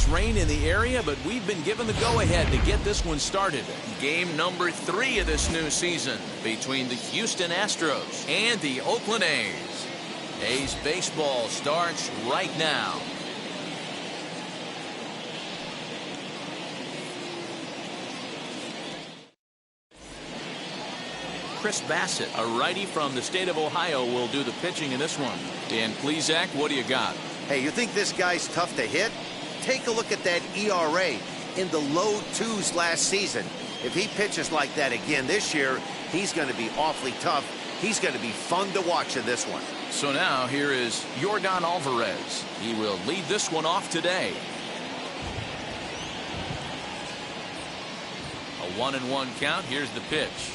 There's rain in the area, but we've been given the go-ahead to get this one started. Game number 3 of this new season between the Houston Astros and the Oakland A's. A's baseball starts right now. Chris Bassett, a righty from the state of Ohio, will do the pitching in this one. Dan Plesac, what do you got? Hey, you think this guy's tough to hit? Take a look at that ERA in the low 2s last season. If he pitches like that again this year, he's going to be awfully tough. He's going to be fun to watch in this one. So now here is Yordan Alvarez. He will lead this one off today. A 1-1 count. Here's the pitch.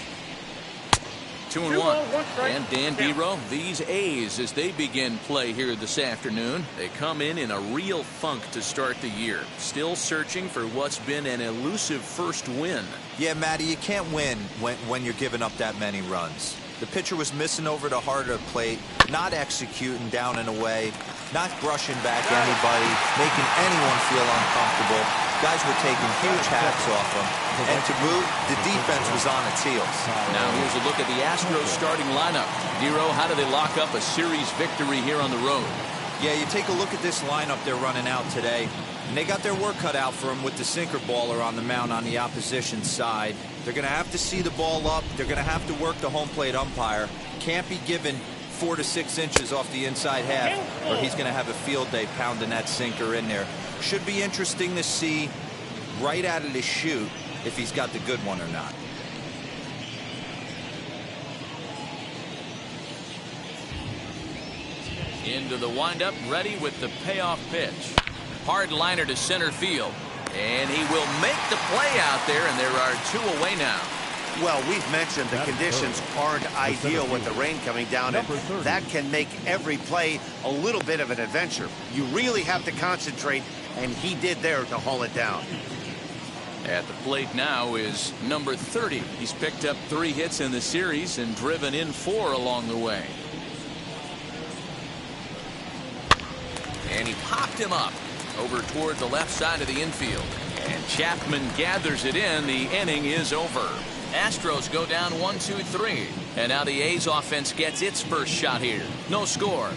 2-1. And Dan Dero, these A's, as they begin play here this afternoon, they come in a real funk to start the year. Still searching for what's been an elusive first win. Yeah, Matty, you can't win when you're giving up that many runs. The pitcher was missing over the heart of the plate, not executing down and away, not brushing back anybody, making anyone feel uncomfortable. Guys were taking huge hats off him. And to boot, the defense was on its heels. Now here's a look at the Astros starting lineup. Dero, how do they lock up a series victory here on the road? Yeah, you take a look at this lineup they're running out today, and they got their work cut out for them with the sinker baller on the mound on the opposition side. They're going to have to see the ball up. They're going to have to work the home plate umpire. Can't be given 4 to 6 inches off the inside half, or he's going to have a field day pounding that sinker in there. Should be interesting to see right out of the chute if he's got the good one or not. Into the windup, ready with the payoff pitch. Hard liner to center field. And he will make the play out there, and there are 2 away now. Well, we've mentioned the conditions aren't ideal with the rain coming down, and that can make every play a little bit of an adventure. You really have to concentrate, and he did there to haul it down. At the plate now is number 30. He's picked up 3 hits in the series and driven in 4 along the way. And he popped him up over toward the left side of the infield. And Chapman gathers it in. The inning is over. Astros go down 1-2-3. And now the A's offense gets its first shot here. No score.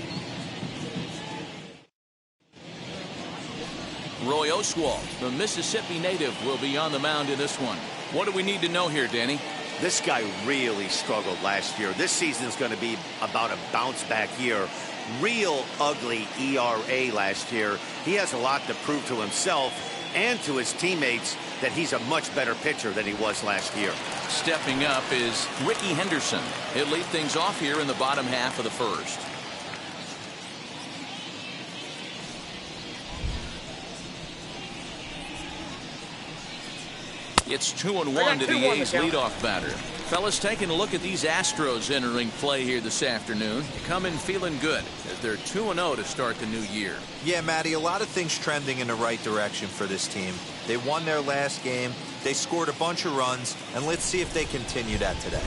Roy Oswalt, the Mississippi native, will be on the mound in this one. What do we need to know here, Danny? This guy really struggled last year. This season is going to be about a bounce back year. Real ugly ERA last year. He has a lot to prove to himself and to his teammates that he's a much better pitcher than he was last year. Stepping up is Ricky Henderson. He'll lead things off here in the bottom half of the first. It's 2-1 to the A's leadoff batter. Fellas, taking a look at these Astros entering play here this afternoon. Come in feeling good as they're 2-0 to start the new year. Yeah, Matty, a lot of things trending in the right direction for this team. They won their last game. They scored a bunch of runs, and let's see if they continue that today.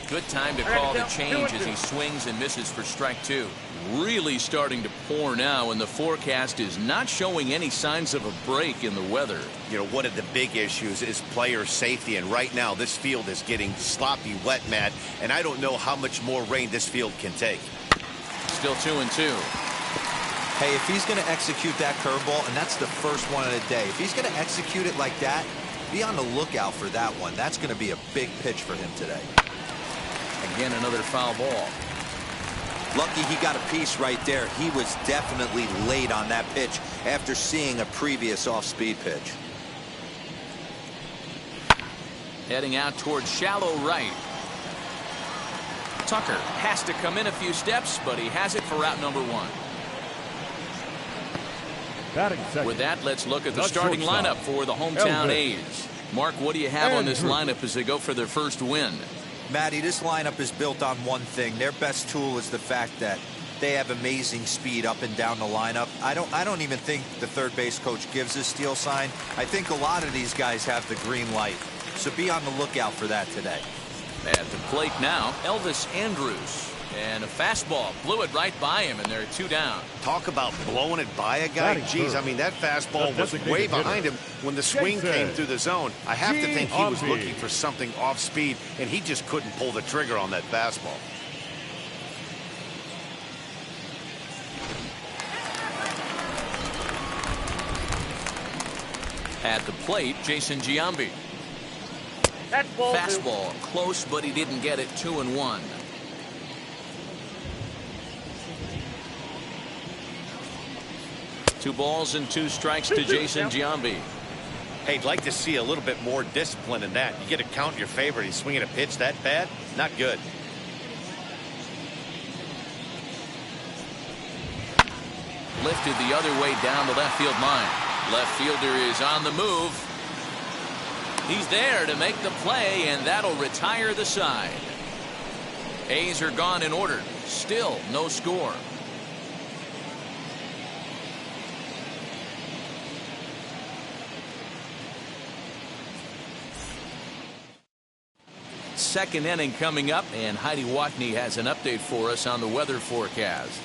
Good time to call the change as he swings and misses for strike 2. Really starting to pour now, and the forecast is not showing any signs of a break in the weather. You know, one of the big issues is player safety, and right now this field is getting sloppy wet, Matt, and I don't know how much more rain this field can take. Still 2-2. Hey, if he's going to execute that curveball, and that's the first one of the day, if he's going to execute it like that, be on the lookout for that one. That's going to be a big pitch for him today. Again, another foul ball. Lucky he got a piece right there. He was definitely late on that pitch after seeing a previous off-speed pitch. Heading out towards shallow right. Tucker has to come in a few steps, but he has it for out number 1. With that, let's look at the starting lineup for the hometown A's. Mark, what do you have on this lineup as they go for their first win? Matty, this lineup is built on one thing. Their best tool is the fact that they have amazing speed up and down the lineup. I don't even think the third base coach gives a steal sign. I think a lot of these guys have the green light. So be on the lookout for that today. At the plate now, Elvis Andrus. And a fastball blew it right by him, and they're 2 down. Talk about blowing it by a guy. Geez, I mean, that fastball was way behind him when the swing came through the zone. I have to think he was looking for something off speed, and he just couldn't pull the trigger on that fastball. At the plate, Jason Giambi. Fastball close, but he didn't get it. 2-1. Two balls and 2 strikes to Jason Giambi. Hey, I'd like to see a little bit more discipline in that. You get a count in your favor. He's swinging a pitch that bad. Not good. Lifted the other way down the left field line. Left fielder is on the move. He's there to make the play, and that'll retire the side. A's are gone in order. Still no score. Second inning coming up, and Heidi Watney has an update for us on the weather forecast.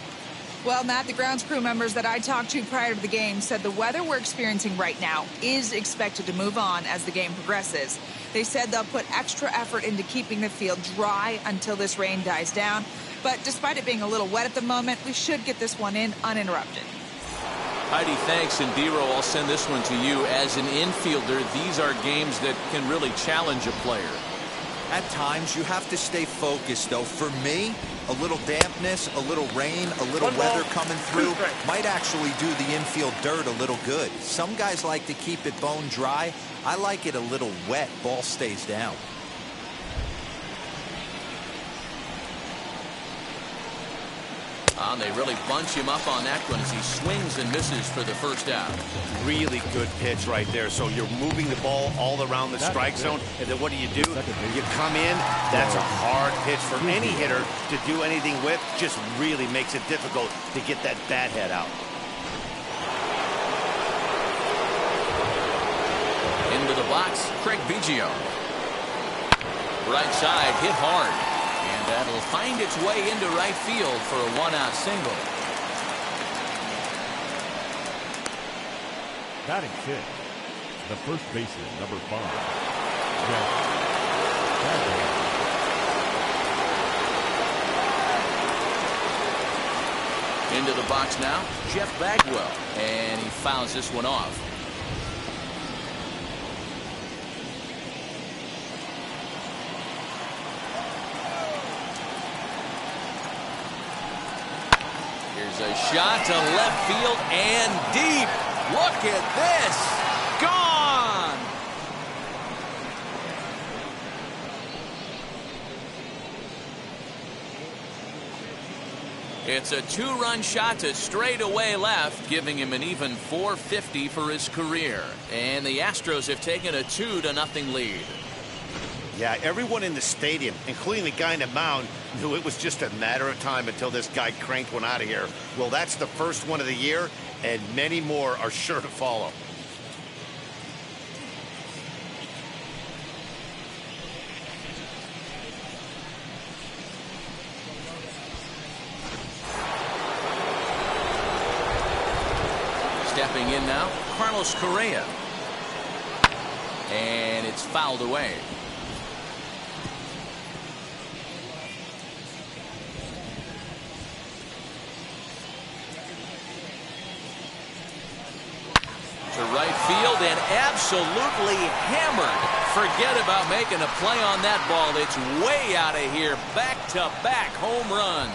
Well, Matt, the grounds crew members that I talked to prior to the game said the weather we're experiencing right now is expected to move on as the game progresses. They said they'll put extra effort into keeping the field dry until this rain dies down. But despite it being a little wet at the moment, we should get this one in uninterrupted. Heidi, thanks. And Dero, I'll send this one to you. As an infielder, these are games that can really challenge a player. At times, you have to stay focused, though. For me, a little dampness, a little rain, a little weather coming through might actually do the infield dirt a little good. Some guys like to keep it bone dry. I like it a little wet. Ball stays down. They really bunch him up on that one as he swings and misses for the first out. Really good pitch right there. So you're moving the ball all around the strike zone, and then what do? You come in. That's a hard pitch for any hitter to do anything with. Just really makes it difficult to get that bat head out. Into the box, Craig Biggio. Right side, hit hard. And that'll find its way into right field for a 1-out single. Batting 6, the first baseman, number 5. Into the box now, Jeff Bagwell, and he fouls this one off. Here's a shot to left field and deep. Look at this. Gone. It's a 2-run shot to straightaway left, giving him an even .450 for his career. And the Astros have taken a 2-0 lead. Yeah, everyone in the stadium, including the guy in the mound, knew it was just a matter of time until this guy cranked one out of here. Well, that's the first one of the year, and many more are sure to follow. Stepping in now, Carlos Correa. And it's fouled away. To right field and absolutely hammered. Forget about making a play on that ball. It's way out of here. Back-to-back home runs.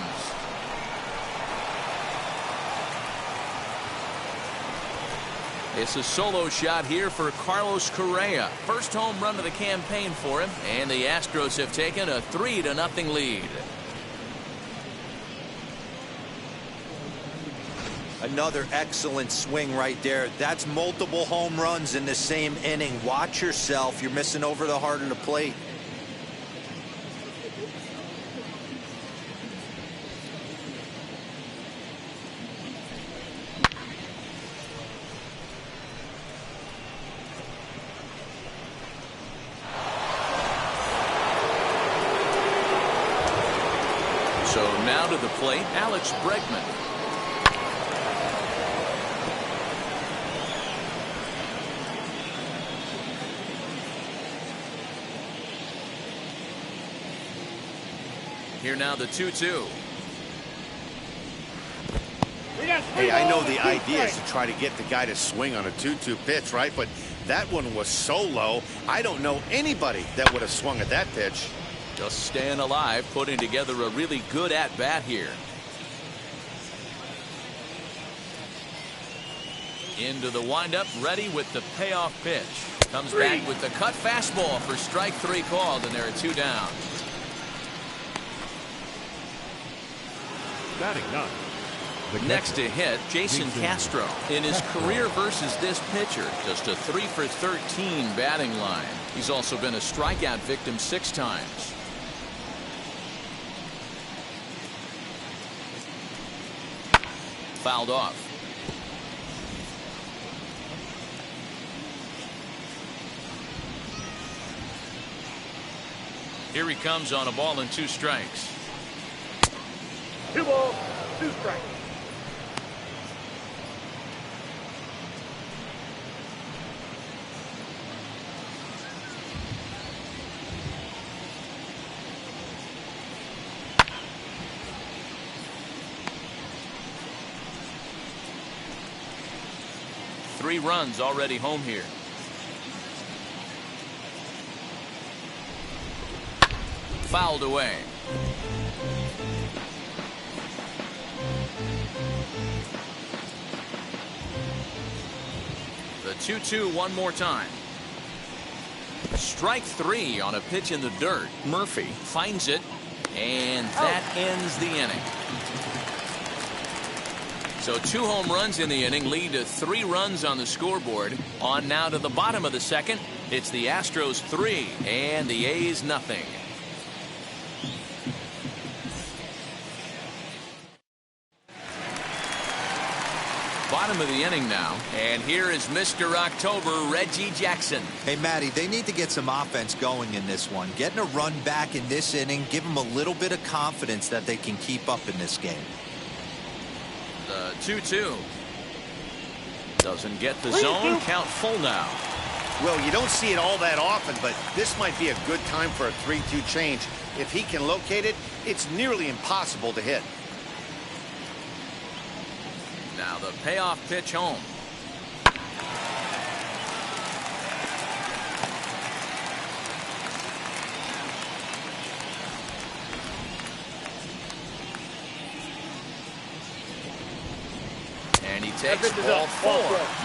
It's a solo shot here for Carlos Correa. First home run of the campaign for him, and the Astros have taken a 3-0 lead. Another excellent swing right there. That's multiple home runs in the same inning. Watch yourself. You're missing over the heart of the plate. So to the plate, Alex Bregman. Here now the 2-2. Hey, I know the idea is to try to get the guy to swing on a 2-2 pitch, right? But that one was so low, I don't know anybody that would have swung at that pitch. Just staying alive, putting together a really good at-bat here. Into the windup, ready with the payoff pitch. Comes back with the cut fastball for strike 3 called, and there are 2 down. Batting 9. Next to hit, Jason Castro. In his career versus this pitcher, just a 3 for 13 batting line. He's also been a strikeout victim 6 times. Fouled off. Here he comes on a ball and 2 strikes. 2 balls, 2 strikes. Three runs already home here. Fouled away. The 2-2 one more time. Strike 3 on a pitch in the dirt. Murphy finds it, and that ends the inning. So 2 home runs in the inning lead to 3 runs on the scoreboard. On now to the bottom of the second. It's the Astros 3 and the A's nothing. Bottom of the inning now, and here is Mr. October, Reggie Jackson. Hey, Matty, they need to get some offense going in this one. Getting a run back in this inning, give them a little bit of confidence that they can keep up in this game. The 2-2. Doesn't get the zone. Count full now. Well, you don't see it all that often, but this might be a good time for a 3-2 change. If he can locate it, it's nearly impossible to hit. Now the payoff pitch home. And he takes ball 4.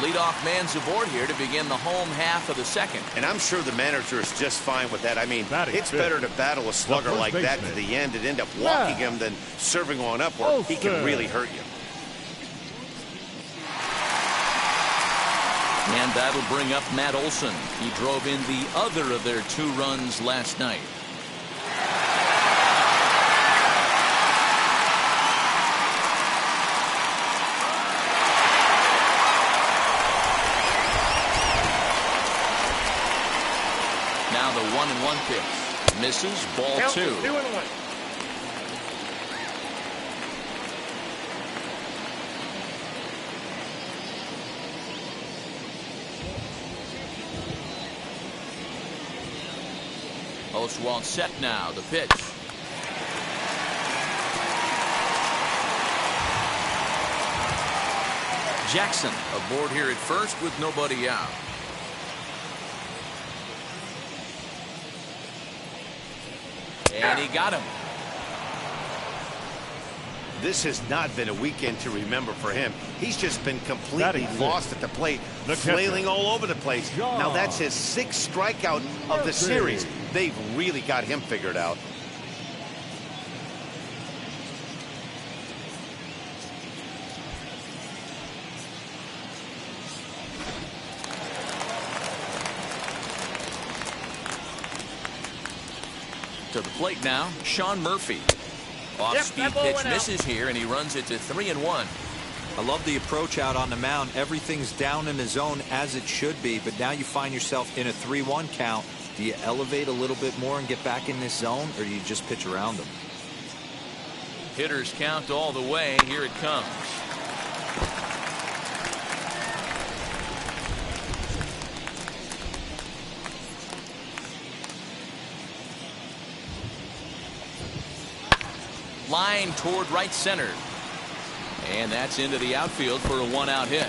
Leadoff man's aboard here to begin the home half of the second. And I'm sure the manager is just fine with that. I mean, it's fifth. better to battle a slugger like that to the end and end up walking him than serving one up where he can really hurt you. And that'll bring up Matt Olson. He drove in the other of their 2 runs last night. Now the 1-1 pitch. Misses, ball 2. 2-1. Oswalt set now. The pitch. Jackson aboard here at first with nobody out. And he got him. This has not been a weekend to remember for him. He's just been completely lost at the plate, flailing all over the place. Now that's his 6th strikeout of the series. They've really got him figured out. To the plate now, Sean Murphy. Off-speed pitch misses here, and he runs it to 3-1. I love the approach out on the mound. Everything's down in the zone as it should be, but now you find yourself in a 3-1 count. Do you elevate a little bit more and get back in this zone, or do you just pitch around them? Hitters count all the way. Here it comes. Line toward right center. And that's into the outfield for a one-out hit.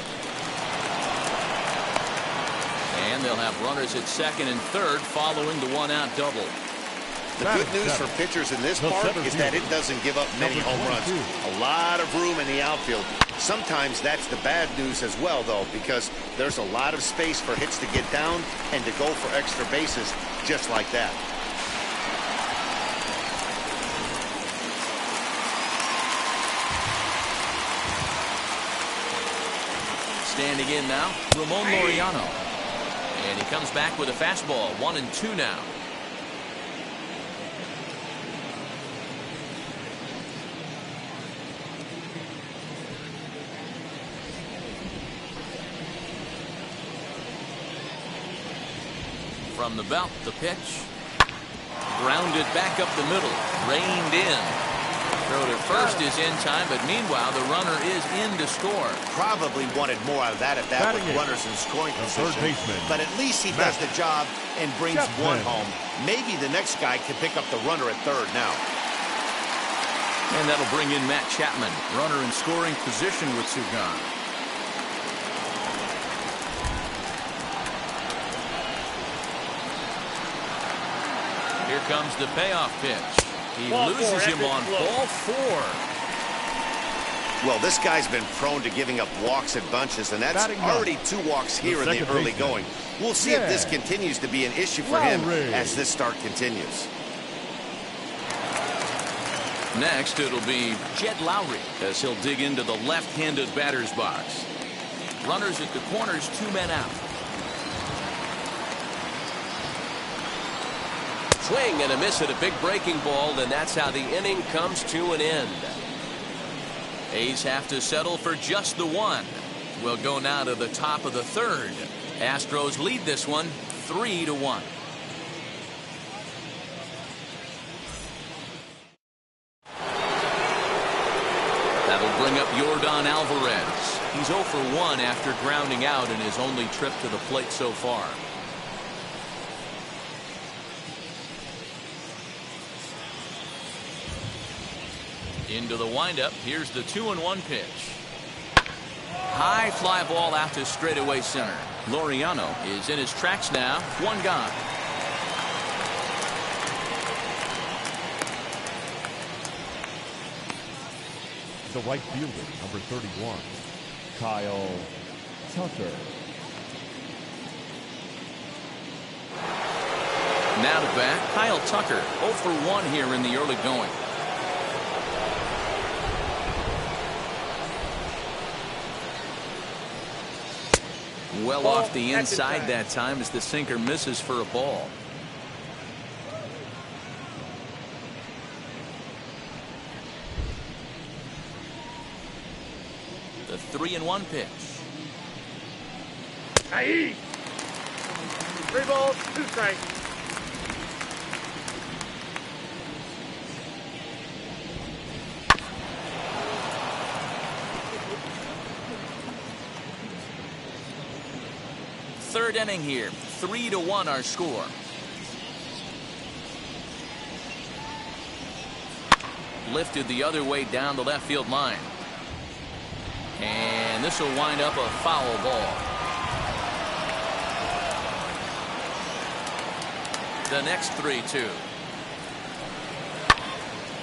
And they'll have runners at second and third following the one-out double. The good news for pitchers in this park is that it doesn't give up many home runs. A lot of room in the outfield. Sometimes that's the bad news as well, though, because there's a lot of space for hits to get down and to go for extra bases just like that. Standing in now, Ramon Laureano. And he comes back with a fastball. 1-2 now. From the belt, the pitch. Grounded back up the middle. Reined in. Throw to first is in time, but meanwhile the runner is in to score. Probably wanted more out of that at that with runners in scoring position. But at least he does the job and brings one home. Maybe the next guy can pick up the runner at third now. And that'll bring in Matt Chapman, runner in scoring position with two gone. Here comes the payoff pitch. He loses him on ball 4. Well, this guy's been prone to giving up walks at bunches, and that's already 2 walks here in the early going. We'll see if this continues to be an issue for him as this start continues. Next, it'll be Jed Lowry as he'll dig into the left-handed batter's box. Runners at the corners, 2 men out. Swing and a miss at a big breaking ball, and that's how the inning comes to an end. A's have to settle for just the one. We'll go now to the top of the third. Astros lead this one 3-1. That'll bring up Yordan Alvarez. He's 0 for 1 after grounding out in his only trip to the plate so far. Into the windup. Here's the 2-1 pitch. High fly ball out to straightaway center. Laureano is in his tracks now. 1 gone. The right fielder, number 31, Kyle Tucker. Now to bat, Kyle Tucker. 0 for 1 here in the early going. Well off the inside that time as the sinker misses for a ball. The 3-1 pitch. Aye. 3 balls, 2 strikes. Third inning here. 3-1 our score. Lifted the other way down the left field line. And this will wind up a foul ball. The next 3-2.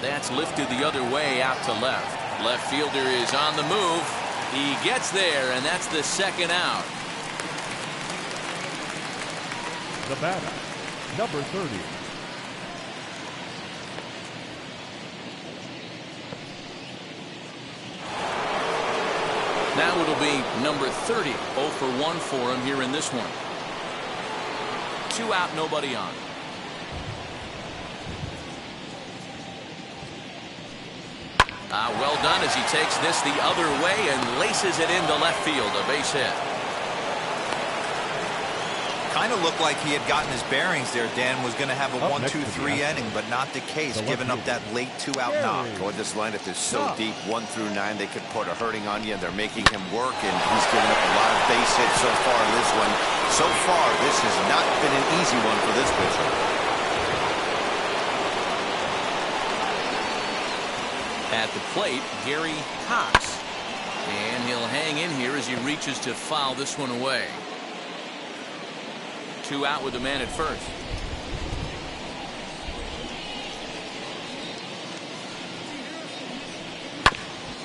That's lifted the other way out to left. Left fielder is on the move. He gets there, and that's the second out. The batter, number 30. Now it'll be number 30. 0 for 1 for him here in this one. 2 out, nobody on. Well done as he takes this the other way and laces it into left field. A base hit. Kind of looked like he had gotten his bearings there. Dan was going to have a 1-2-3 inning, but not the case, giving up that late 2-out knock. Boy, this lineup is so deep, 1 through 9, they could put a hurting on you, and they're making him work, and he's given up a lot of base hits so far in this one. So far, this has not been an easy one for this pitcher. At the plate, Gary Cox. And he'll hang in here as he reaches to foul this one away. 2 out with the man at first.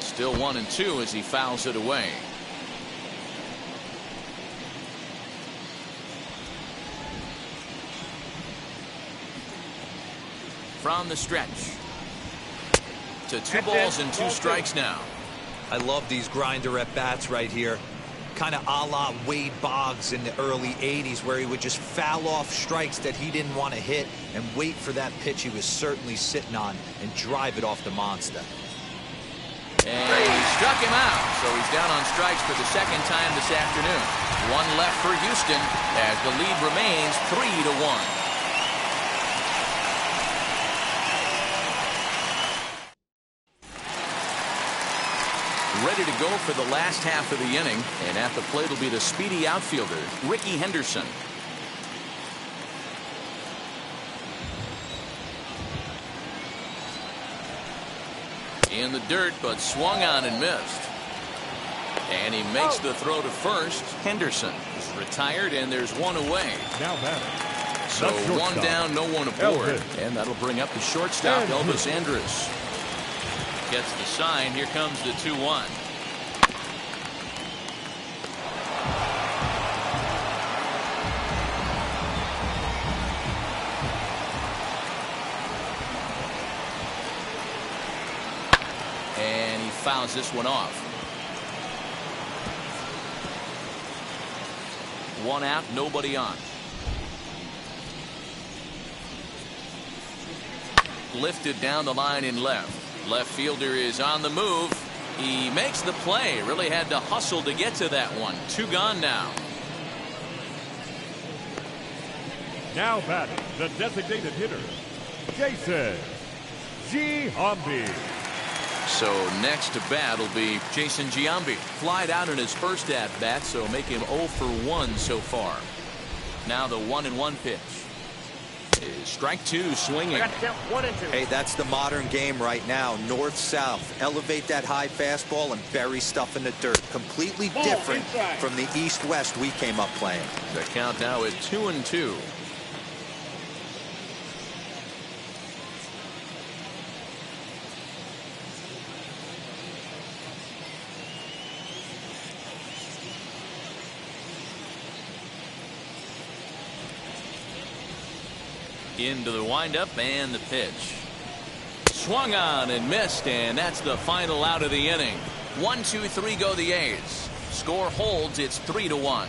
Still 1-2 as he fouls it away. From the stretch. To 2 balls and 2 strikes now. I love these grinder at bats right here. Kind of a la Wade Boggs in the early 80s, where he would just foul off strikes that he didn't want to hit and wait for that pitch he was certainly sitting on and drive it off the monster. And he struck him out, so he's down on strikes for the 2nd time this afternoon. 1 left for Houston as the lead remains 3-1. Ready to go for the last half of the inning, and at the plate will be the speedy outfielder, Ricky Henderson. In the dirt, but swung on and missed. And he makes the throw to first. Henderson is retired, and there's 1 away. Now batting. So 1 down, no 1 aboard. And that'll bring up the shortstop, Elvis Andrus. Gets the sign. Here comes the 2-1. And he fouls this one off. 1 out, nobody on. Lifted down the line in left. Left fielder is on the move. He makes the play. Really had to hustle to get to that one. 2 gone now. Now batting, the designated hitter, Jason Giambi. So next to bat will be Jason Giambi. Flied out in his first at bat, so make him 0 for 1 so far. Now the 1-1 pitch. Is strike 2 swinging. Hey, that's the modern game right now. North-south. Elevate that high fastball and bury stuff in the dirt. Completely different from the east-west we came up playing. The count now is 2-2. Into the windup and the pitch. Swung on and missed, and that's the final out of the inning. 1-2-3 go the A's. Score holds. It's 3-1.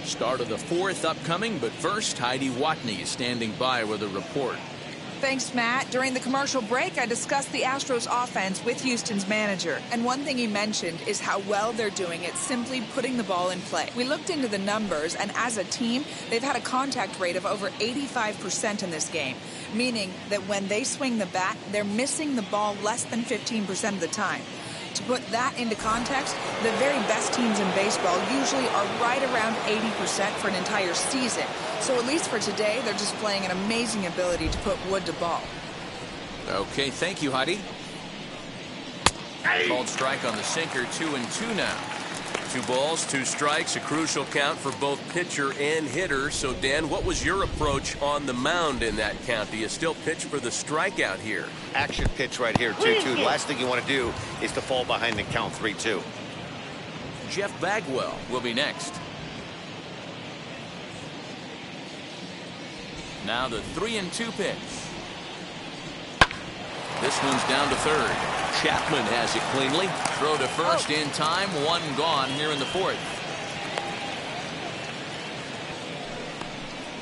Start of the 4th upcoming, but first Heidi Watney is standing by with a report. Thanks, Matt. During the commercial break, I discussed the Astros offense with Houston's manager. And one thing he mentioned is how well they're doing at simply putting the ball in play. We looked into the numbers, and as a team, they've had a contact rate of over 85% in this game, meaning that when they swing the bat, they're missing the ball less than 15% of the time. To put that into context, the very best teams in baseball usually are right around 80% for an entire season. So at least for today, they're displaying an amazing ability to put wood to ball. Okay, thank you, Heidi. Called strike on the sinker, 2-2 now. 2 balls, 2 strikes, a crucial count for both pitcher and hitter. So, Dan, what was your approach on the mound in that count? Do you still pitch for the strikeout here? Action pitch right here, 2-2. The last thing you want to do is to fall behind the count 3-2. Jeff Bagwell will be next. Now the 3-2 pitch. This one's down to third. Chapman has it cleanly. Throw to first in time. 1 gone here in the 4th.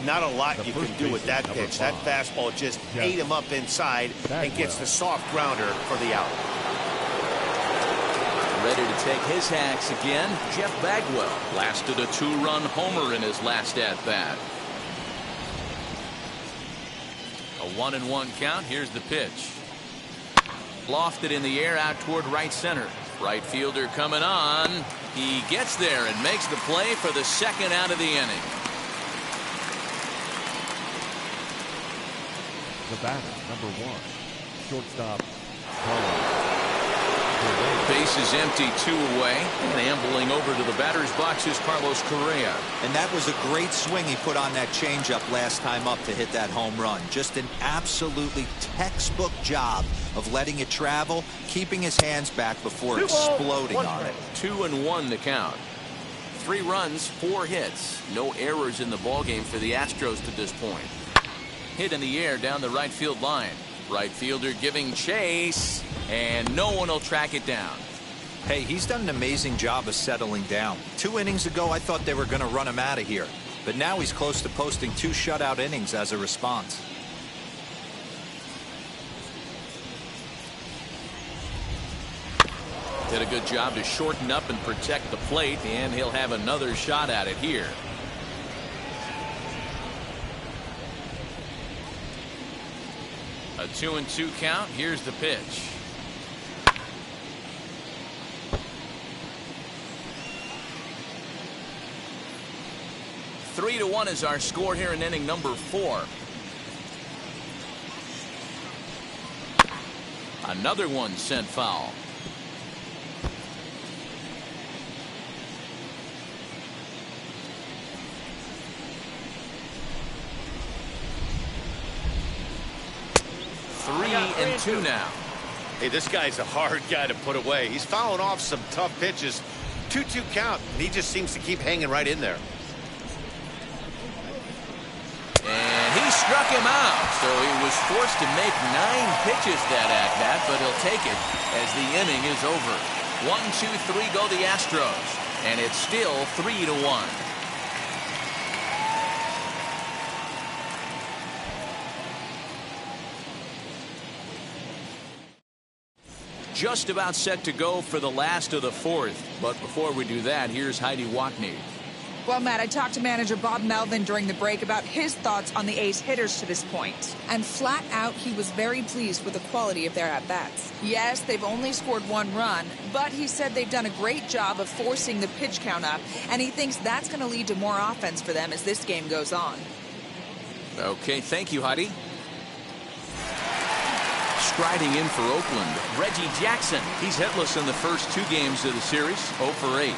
Not a lot you can do with that pitch. That fastball just ate him up inside and gets the soft grounder for the out. Ready to take his hacks again. Jeff Bagwell lasted a 2-run homer in his last at-bat. A 1-1 count. Here's the pitch. Lofted in the air out toward right center. Right fielder coming on. He gets there and makes the play for the second out of the inning. The batter, number 1, shortstop. Base is empty, 2 away. And ambling over to the batter's box is Carlos Correa. And that was a great swing he put on that changeup last time up to hit that home run. Just an absolutely textbook job of letting it travel, keeping his hands back before exploding on it. 2-1 the count. 3 runs, 4 hits. No errors in the ballgame for the Astros to this point. Hit in the air down the right field line. Right fielder giving chase, and no one will track it down. Hey, he's done an amazing job of settling down. 2 innings ago, I thought they were going to run him out of here. But now he's close to posting 2 shutout innings as a response. Did a good job to shorten up and protect the plate, and he'll have another shot at it here. A 2-2 count. Here's the pitch. Three to 1 is our score here in inning number 4. Another one sent foul. Three and 2 now. Hey, this guy's a hard guy to put away. He's fouling off some tough pitches. 2-2 count, and he just seems to keep hanging right in there. And he struck him out, so he was forced to make 9 pitches that at-bat, but he'll take it as the inning is over. 1, 2, 3 go the Astros, and it's still 3-1. Just about set to go for the last of the 4th. But before we do that, here's Heidi Watney. Well, Matt, I talked to manager Bob Melvin during the break about his thoughts on the A's hitters to this point. And flat out, he was very pleased with the quality of their at-bats. Yes, they've only scored 1 run, but he said they've done a great job of forcing the pitch count up, and he thinks that's going to lead to more offense for them as this game goes on. Okay, thank you, Heidi. Striding in for Oakland, Reggie Jackson. He's hitless in the first 2 games of the series, 0 for 8.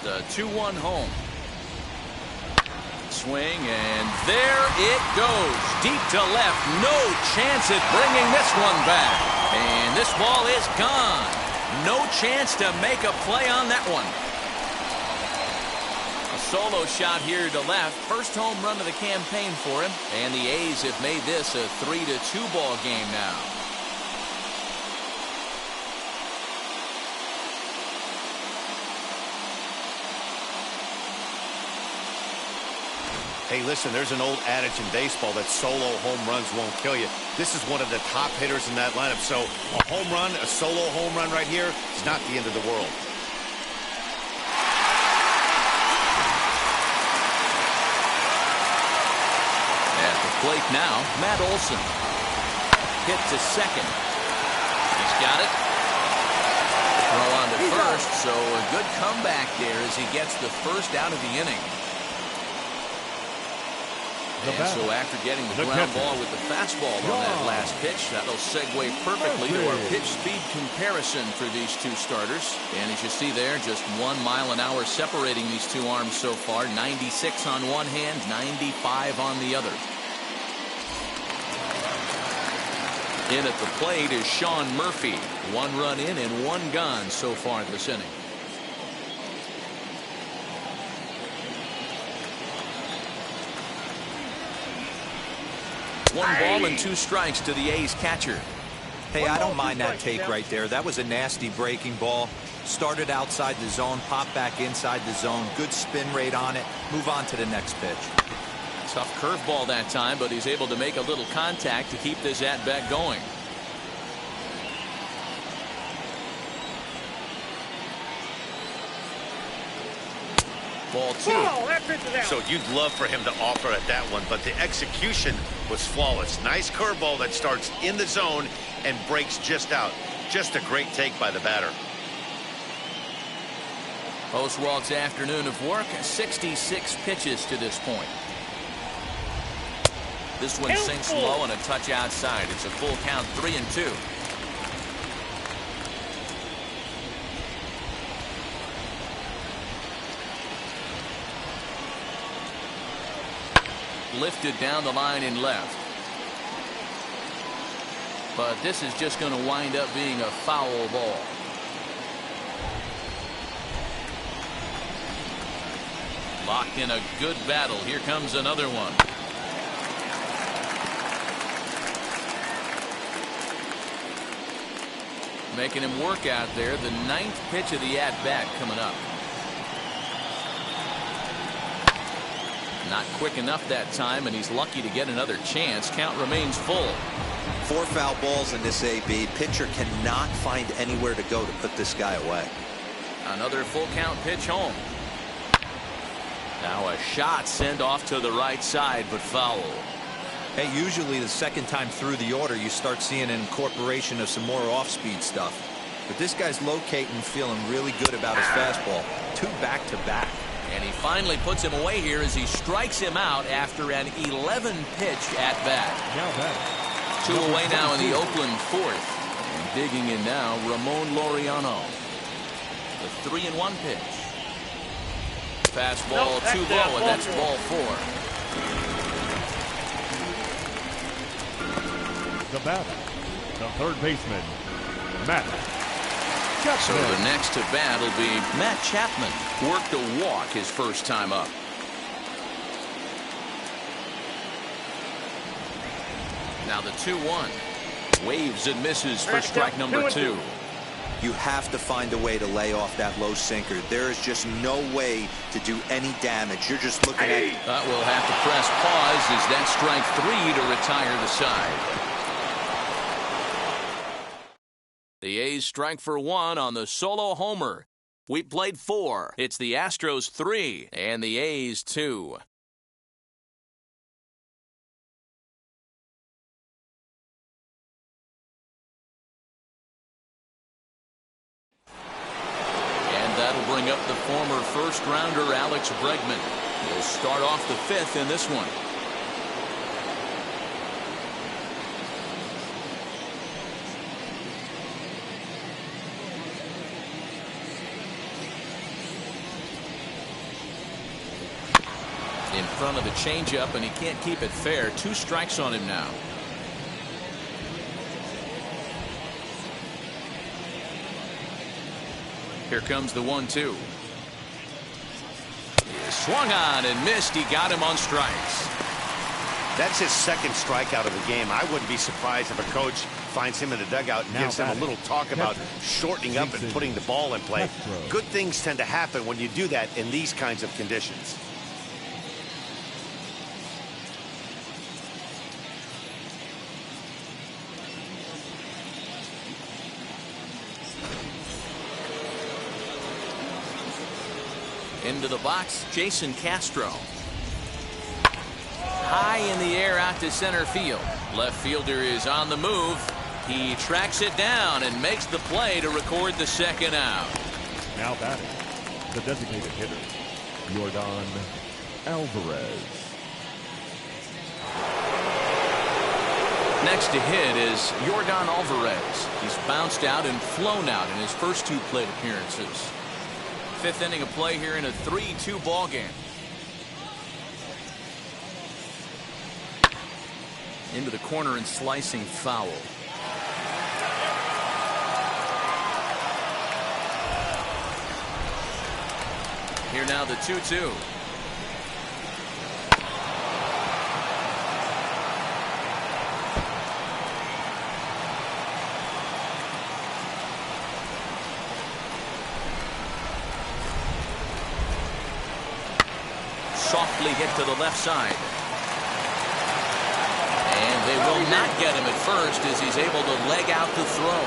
The 2-1 home. Swing, and there it goes. Deep to left. No chance at bringing this one back. And this ball is gone. No chance to make a play on that one. A solo shot here to left. First home run of the campaign for him. And the A's have made this a 3-2 ball game now. Hey, listen, there's an old adage in baseball that solo home runs won't kill you. This is one of the top hitters in that lineup. So a home run, a solo home run right here is not the end of the world. At the plate now, Matt Olson. Hit to second. He's got it. Throw on to first, so a good comeback there as he gets the first out of the inning. And so after getting the ground ball with the fastball on that last pitch, that'll segue perfectly to our pitch speed comparison for these 2 starters. And as you see there, just 1 mile an hour separating these 2 arms so far. 96 on one hand, 95 on the other. In at the plate is Sean Murphy. 1 run in and 1 gone so far this inning. One ball and 2 strikes to the A's catcher. Hey, I don't mind that take right there. That was a nasty breaking ball. Started outside the zone, popped back inside the zone. Good spin rate on it. Move on to the next pitch. Tough curveball that time, but he's able to make a little contact to keep this at-bat going. Ball 2. So you'd love for him to offer at that one, but the execution was flawless. Nice curveball that starts in the zone and breaks just out. Just a great take by the batter. Oswald's afternoon of work, 66 pitches to this point. This one sinks low and a touch outside. It's a full count, 3-2. Lifted down the line in left. But this is just going to wind up being a foul ball. Locked in a good battle. Here comes another one. Making him work out there. The 9th pitch of the at-bat coming up. Not quick enough that time, and he's lucky to get another chance. Count remains full. 4 foul balls in this AB. Pitcher cannot find anywhere to go to put this guy away. Another full count pitch home. Now a shot sent off to the right side, but foul. Hey, usually the second time through the order you start seeing an incorporation of some more off-speed stuff. But this guy's locating, feeling really good about his fastball. 2 back-to-back. And he finally puts him away here as he strikes him out after an 11-pitch at-bat. 2 away now in the Oakland 4th. And digging in now, Ramon Laureano. The 3-1 pitch. Fastball too low, and that's ball 4. The batter, the third baseman, Matt Chapman. So the next to bat will be Matt Chapman. Worked a walk his first time up. Now the 2-1. Waves and misses for strike number 2. You have to find a way to lay off that low sinker. There is just no way to do any damage. You're just looking at... That will have to press pause as that strike 3 to retire the side. The A's strike for 1 on the solo homer. We played 4. It's the Astros 3 and the A's 2. That'll bring up the former first-rounder Alex Bregman. He'll start off the 5th in this one. In front of the changeup, and he can't keep it fair. 2 strikes on him now. Here comes the 1-2. He swung on and missed. He got him on strikes. That's his 2nd strikeout of the game. I wouldn't be surprised if a coach finds him in the dugout and gives him a little talk about shortening up and putting the ball in play. Good things tend to happen when you do that in these kinds of conditions. Into the box, Jason Castro. High in the air out to center field. Left fielder is on the move. He tracks it down and makes the play to record the 2nd out. Now batting, the designated hitter, Yordan Alvarez. Next to hit is Yordan Alvarez. He's bounced out and flown out in his first 2 plate appearances. 5th inning of play here in a 3-2 ball game. Into the corner and slicing foul. Here now the 2-2. Softly hit to the left side. And they will not get him at first as he's able to leg out the throw.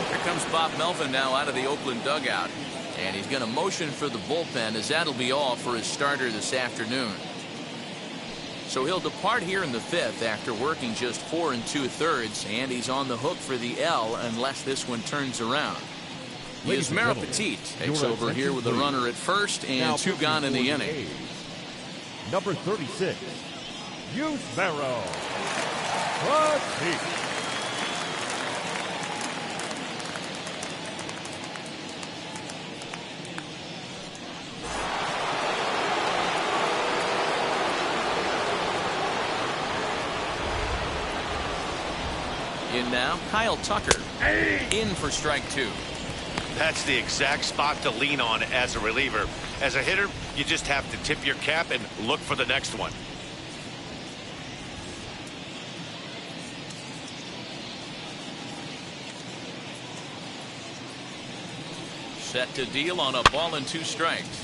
Here comes Bob Melvin now out of the Oakland dugout. And he's going to motion for the bullpen, as that'll be all for his starter this afternoon. So he'll depart here in the fifth after working just 4 2/3, and he's on the hook for the L unless this one turns around. Yusmeiro Petit takes over here with a runner at first and 2 gone in the inning. Number 36, Yusmeiro Petit. In now, Kyle Tucker in for strike 2. That's the exact spot to lean on as a reliever. As a hitter, you just have to tip your cap and look for the next one. Set to deal on a ball and 2 strikes.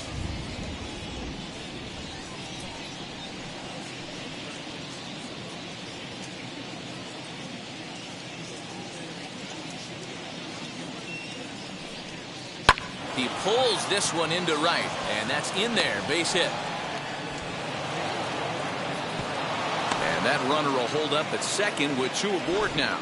He pulls this one into right, and that's in there, base hit. And that runner will hold up at second with 2 aboard now.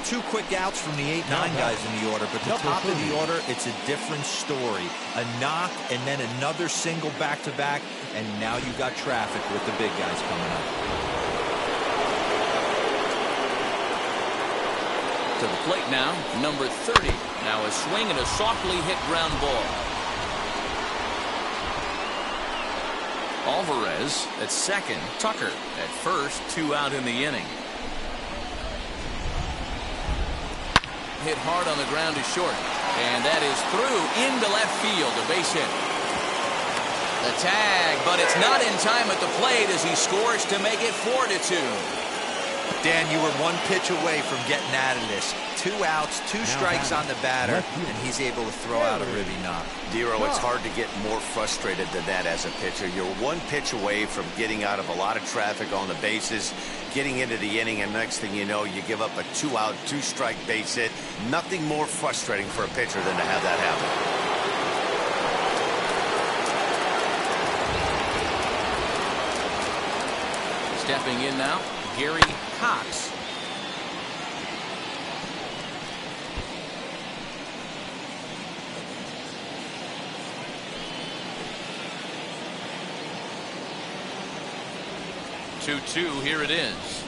2 quick outs from the 8-9 guys in the order, but the top of the order, it's a different story. A knock and then another single back-to-back, and now you got traffic with the big guys coming up. To the plate now, number 30. Now a swing and a softly hit ground ball. Alvarez at second. Tucker at first. 2 out in the inning. Hit hard on the ground to short. And that is through into left field. A base hit. The tag, but it's not in time at the plate as he scores to make it 4-2. Dan, you were 1 pitch away from getting out of this. 2 outs, 2 strikes on the batter, and he's able to throw out a ribby knock. Dero, it's hard to get more frustrated than that as a pitcher. You're 1 pitch away from getting out of a lot of traffic on the bases, getting into the inning, and next thing you know, you give up a 2-out, 2-strike base hit. Nothing more frustrating for a pitcher than to have that happen. Stepping in now, Gary Cox. Two, here it is.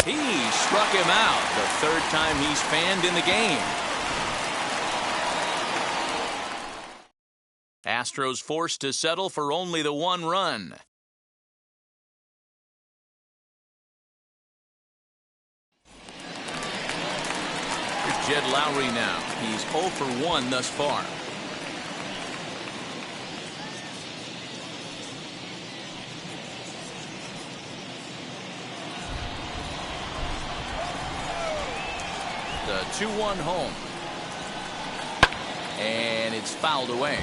He struck him out. The 3rd time he's fanned in the game. Astros forced to settle for only the 1 run. Jed Lowry now. He's 0 for 1 thus far. The 2-1 home. And it's fouled away.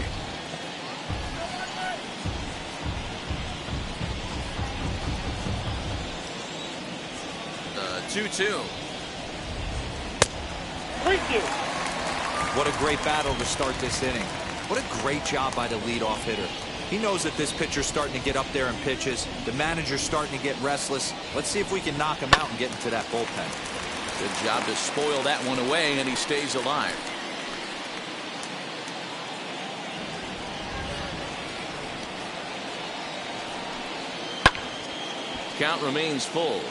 The 2-2. What a great battle to start this inning. What a great job by the leadoff hitter. He knows that this pitcher's starting to get up there in pitches. The manager's starting to get restless. Let's see if we can knock him out and get into that bullpen. Good job to spoil that one away, and he stays alive. Count remains full.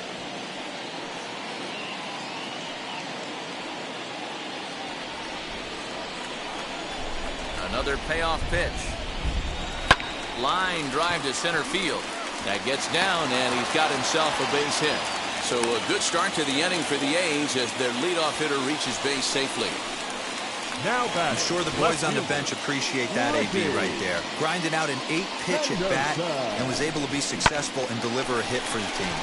Another payoff pitch. Line drive to center field. That gets down, and he's got himself a base hit. So a good start to the inning for the A's as their leadoff hitter reaches base safely. Now back. I'm sure the boys on the bench appreciate that AB right there. Grinding out an 8-pitch at bat and was able to be successful and deliver a hit for the team.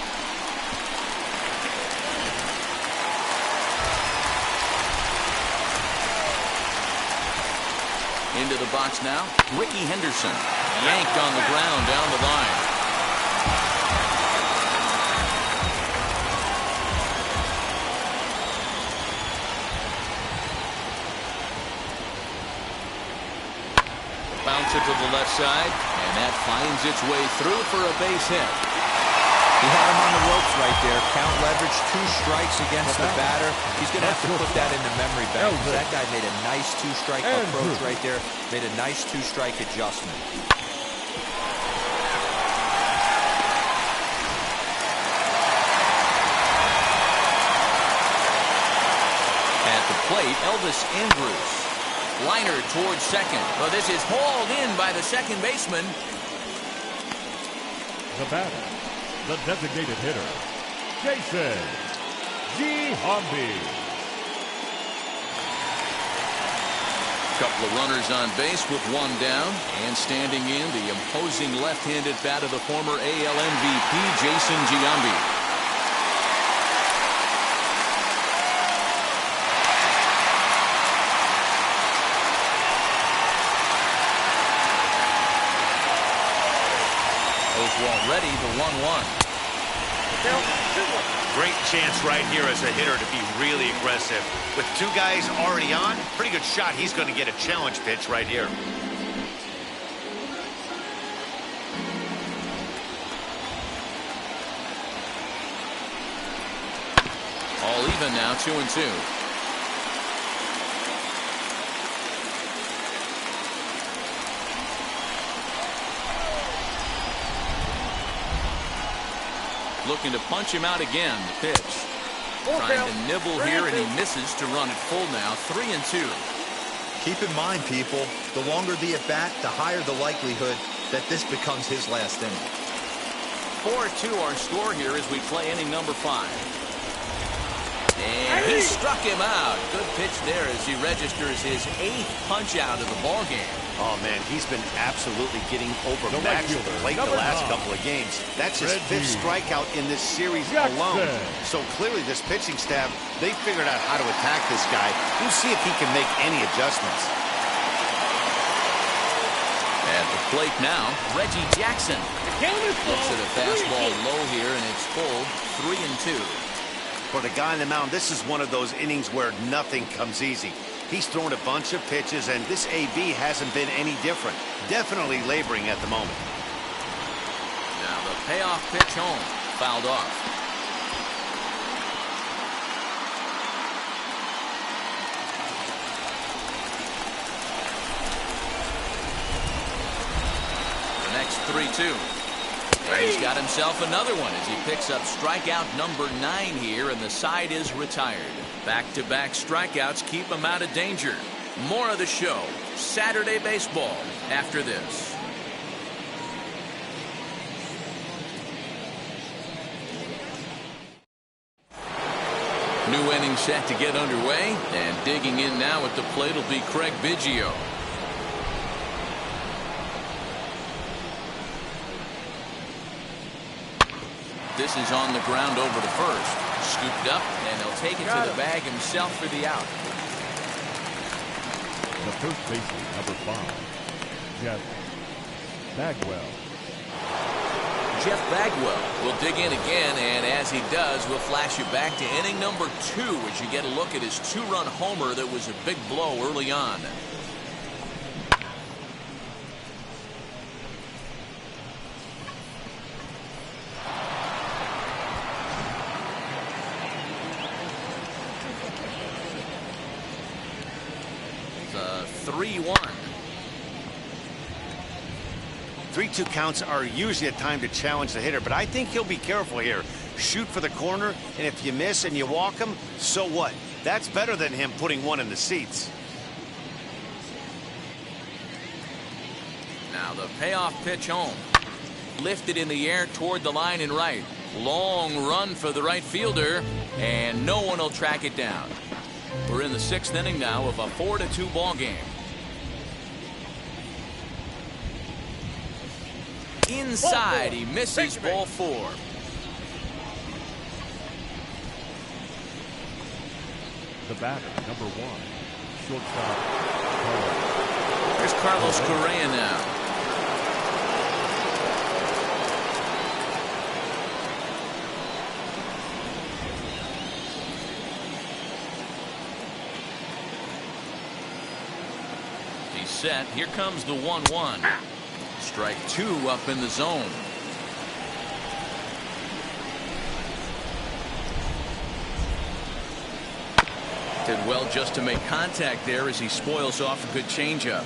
Into the box now, Ricky Henderson. Yanked on the ground down the line. Bounce it to the left side, and that finds its way through for a base hit. He had him on the ropes right there. Count leverage, 2 strikes against the batter. He's going to have to put that in the memory bank. That guy made a nice 2-strike approach right there. Made a nice 2-strike adjustment. At the plate, Elvis Andrus. Liner towards second, but this is hauled in by the second baseman. The batter, the designated hitter, Jason Giambi. Couple of runners on base with 1 down, and standing in the imposing left-handed bat of the former AL MVP, Jason Giambi. Ready, the 1-1. Great chance right here as a hitter to be really aggressive. With 2 guys already on, pretty good shot. He's going to get a challenge pitch right here. All even now, 2-2. Looking to punch him out again. The pitch. Trying to nibble here, and he misses to run it full now. 3-2. Keep in mind, people, the longer the at-bat, the higher the likelihood that this becomes his last inning. 4-2 our score here as we play inning number 5. And he struck him out. Good pitch there as he registers his 8th punch out of the ball game. Oh, man, he's been absolutely getting overmatched at the plate the last couple of games. That's his 5th strikeout in this series alone. So clearly this pitching staff, they figured out how to attack this guy. We'll see if he can make any adjustments. At the plate now, Reggie Jackson. Looks at a fastball low here, and it's pulled. 3-2. For the guy on the mound, this is one of those innings where nothing comes easy. He's thrown a bunch of pitches, and this AB hasn't been any different. Definitely laboring at the moment. Now the payoff pitch home. Fouled off. The next 3-2. And he's got himself another one as he picks up strikeout number 9 here, and the side is retired. Back-to-back strikeouts keep him out of danger. More of the show, Saturday Baseball, after this. New inning set to get underway, and digging in now at the plate will be Craig Biggio. This is on the ground over the first. Scooped up, and he'll take it to the bag himself for the out. The first baseman, number 5, Jeff Bagwell. Jeff Bagwell will dig in again, and as he does, we'll flash you back to inning number 2 as you get a look at his 2-run homer that was a big blow early on. The 3-1. 3-2 counts are usually a time to challenge the hitter, but I think he'll be careful here. Shoot for the corner, and if you miss and you walk him, so what? That's better than him putting one in the seats. Now the payoff pitch home. Lifted in the air toward the line and right. Long run for the right fielder, and no one will track it down. We're in the 6th inning now of a 4-2 ball game. Inside, he misses ball 4. The batter, number 1, shortstop. There's Carlos Correa now. He's set. Here comes the 1-1. Strike 2 up in the zone. Did well just to make contact there as he spoils off a good changeup.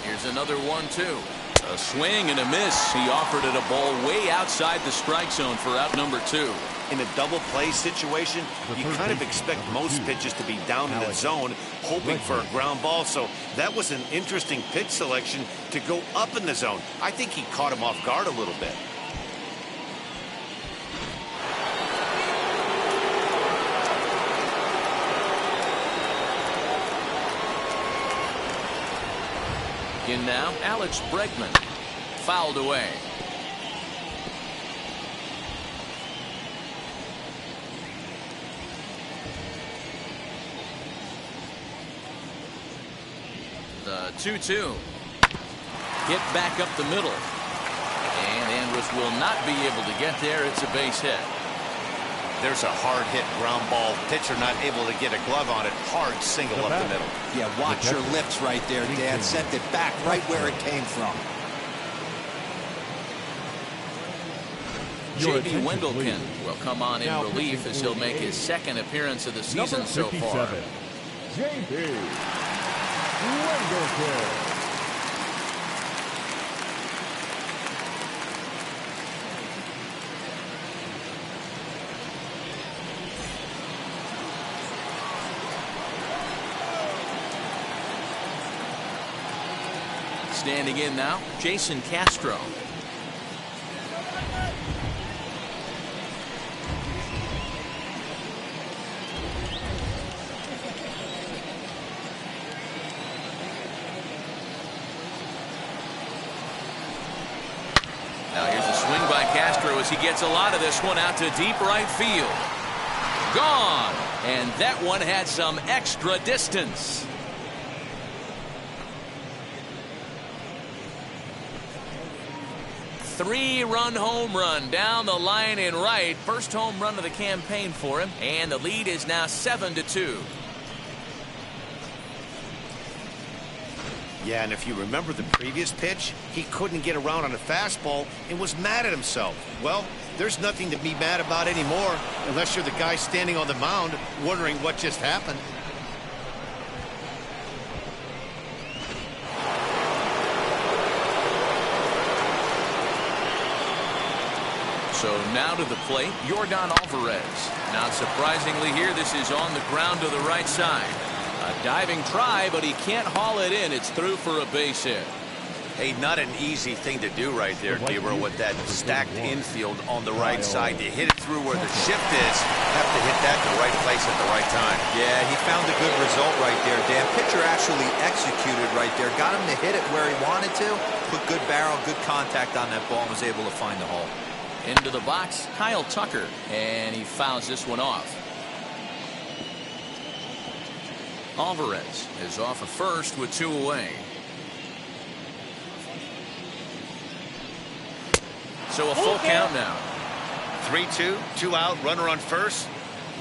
Here's another 1-2. A swing and a miss. He offered it a ball way outside the strike zone for out number 2. In a double play situation, you kind of expect most pitches to be down in the zone, hoping for a ground ball. So that was an interesting pitch selection to go up in the zone. I think he caught him off guard a little bit. In now, Alex Bregman. Fouled away. The 2-2. Hit back up the middle. And Andrus will not be able to get there. It's a base hit. There's a hard hit ground ball. Pitcher not able to get a glove on it. Hard single up the middle. Yeah, watch your lips right there, Dan. Sent it back right where it came from. J.B. Wendelken will come on in relief as he'll make his 2nd appearance of the season so far. J.B. Wendelken. Standing in now, Jason Castro. Now here's a swing by Castro as he gets a lot of this one out to deep right field. Gone! And that one had some extra distance. Three-run home run down the line in right. First home run of the campaign for him. And the lead is now 7-2. Yeah, and if you remember the previous pitch, he couldn't get around on a fastball and was mad at himself. Well, there's nothing to be mad about anymore unless you're the guy standing on the mound wondering what just happened. So now to the plate, Yordan Alvarez. Not surprisingly here, this is on the ground to the right side. A diving try, but he can't haul it in. It's through for a base hit. Hey, not an easy thing to do right there, Gabriel, with that stacked infield on the right side. To hit it through where the shift is, have to hit that in the right place at the right time. Yeah, he found a good result right there, Dan. Pitcher actually executed right there. Got him to hit it where he wanted to. Put good barrel, good contact on that ball, and was able to find the hole. Into the box, Kyle Tucker, and he fouls this one off. Alvarez is off at first with 2 away. So a full count now. 3-2, 2 out, runner on first.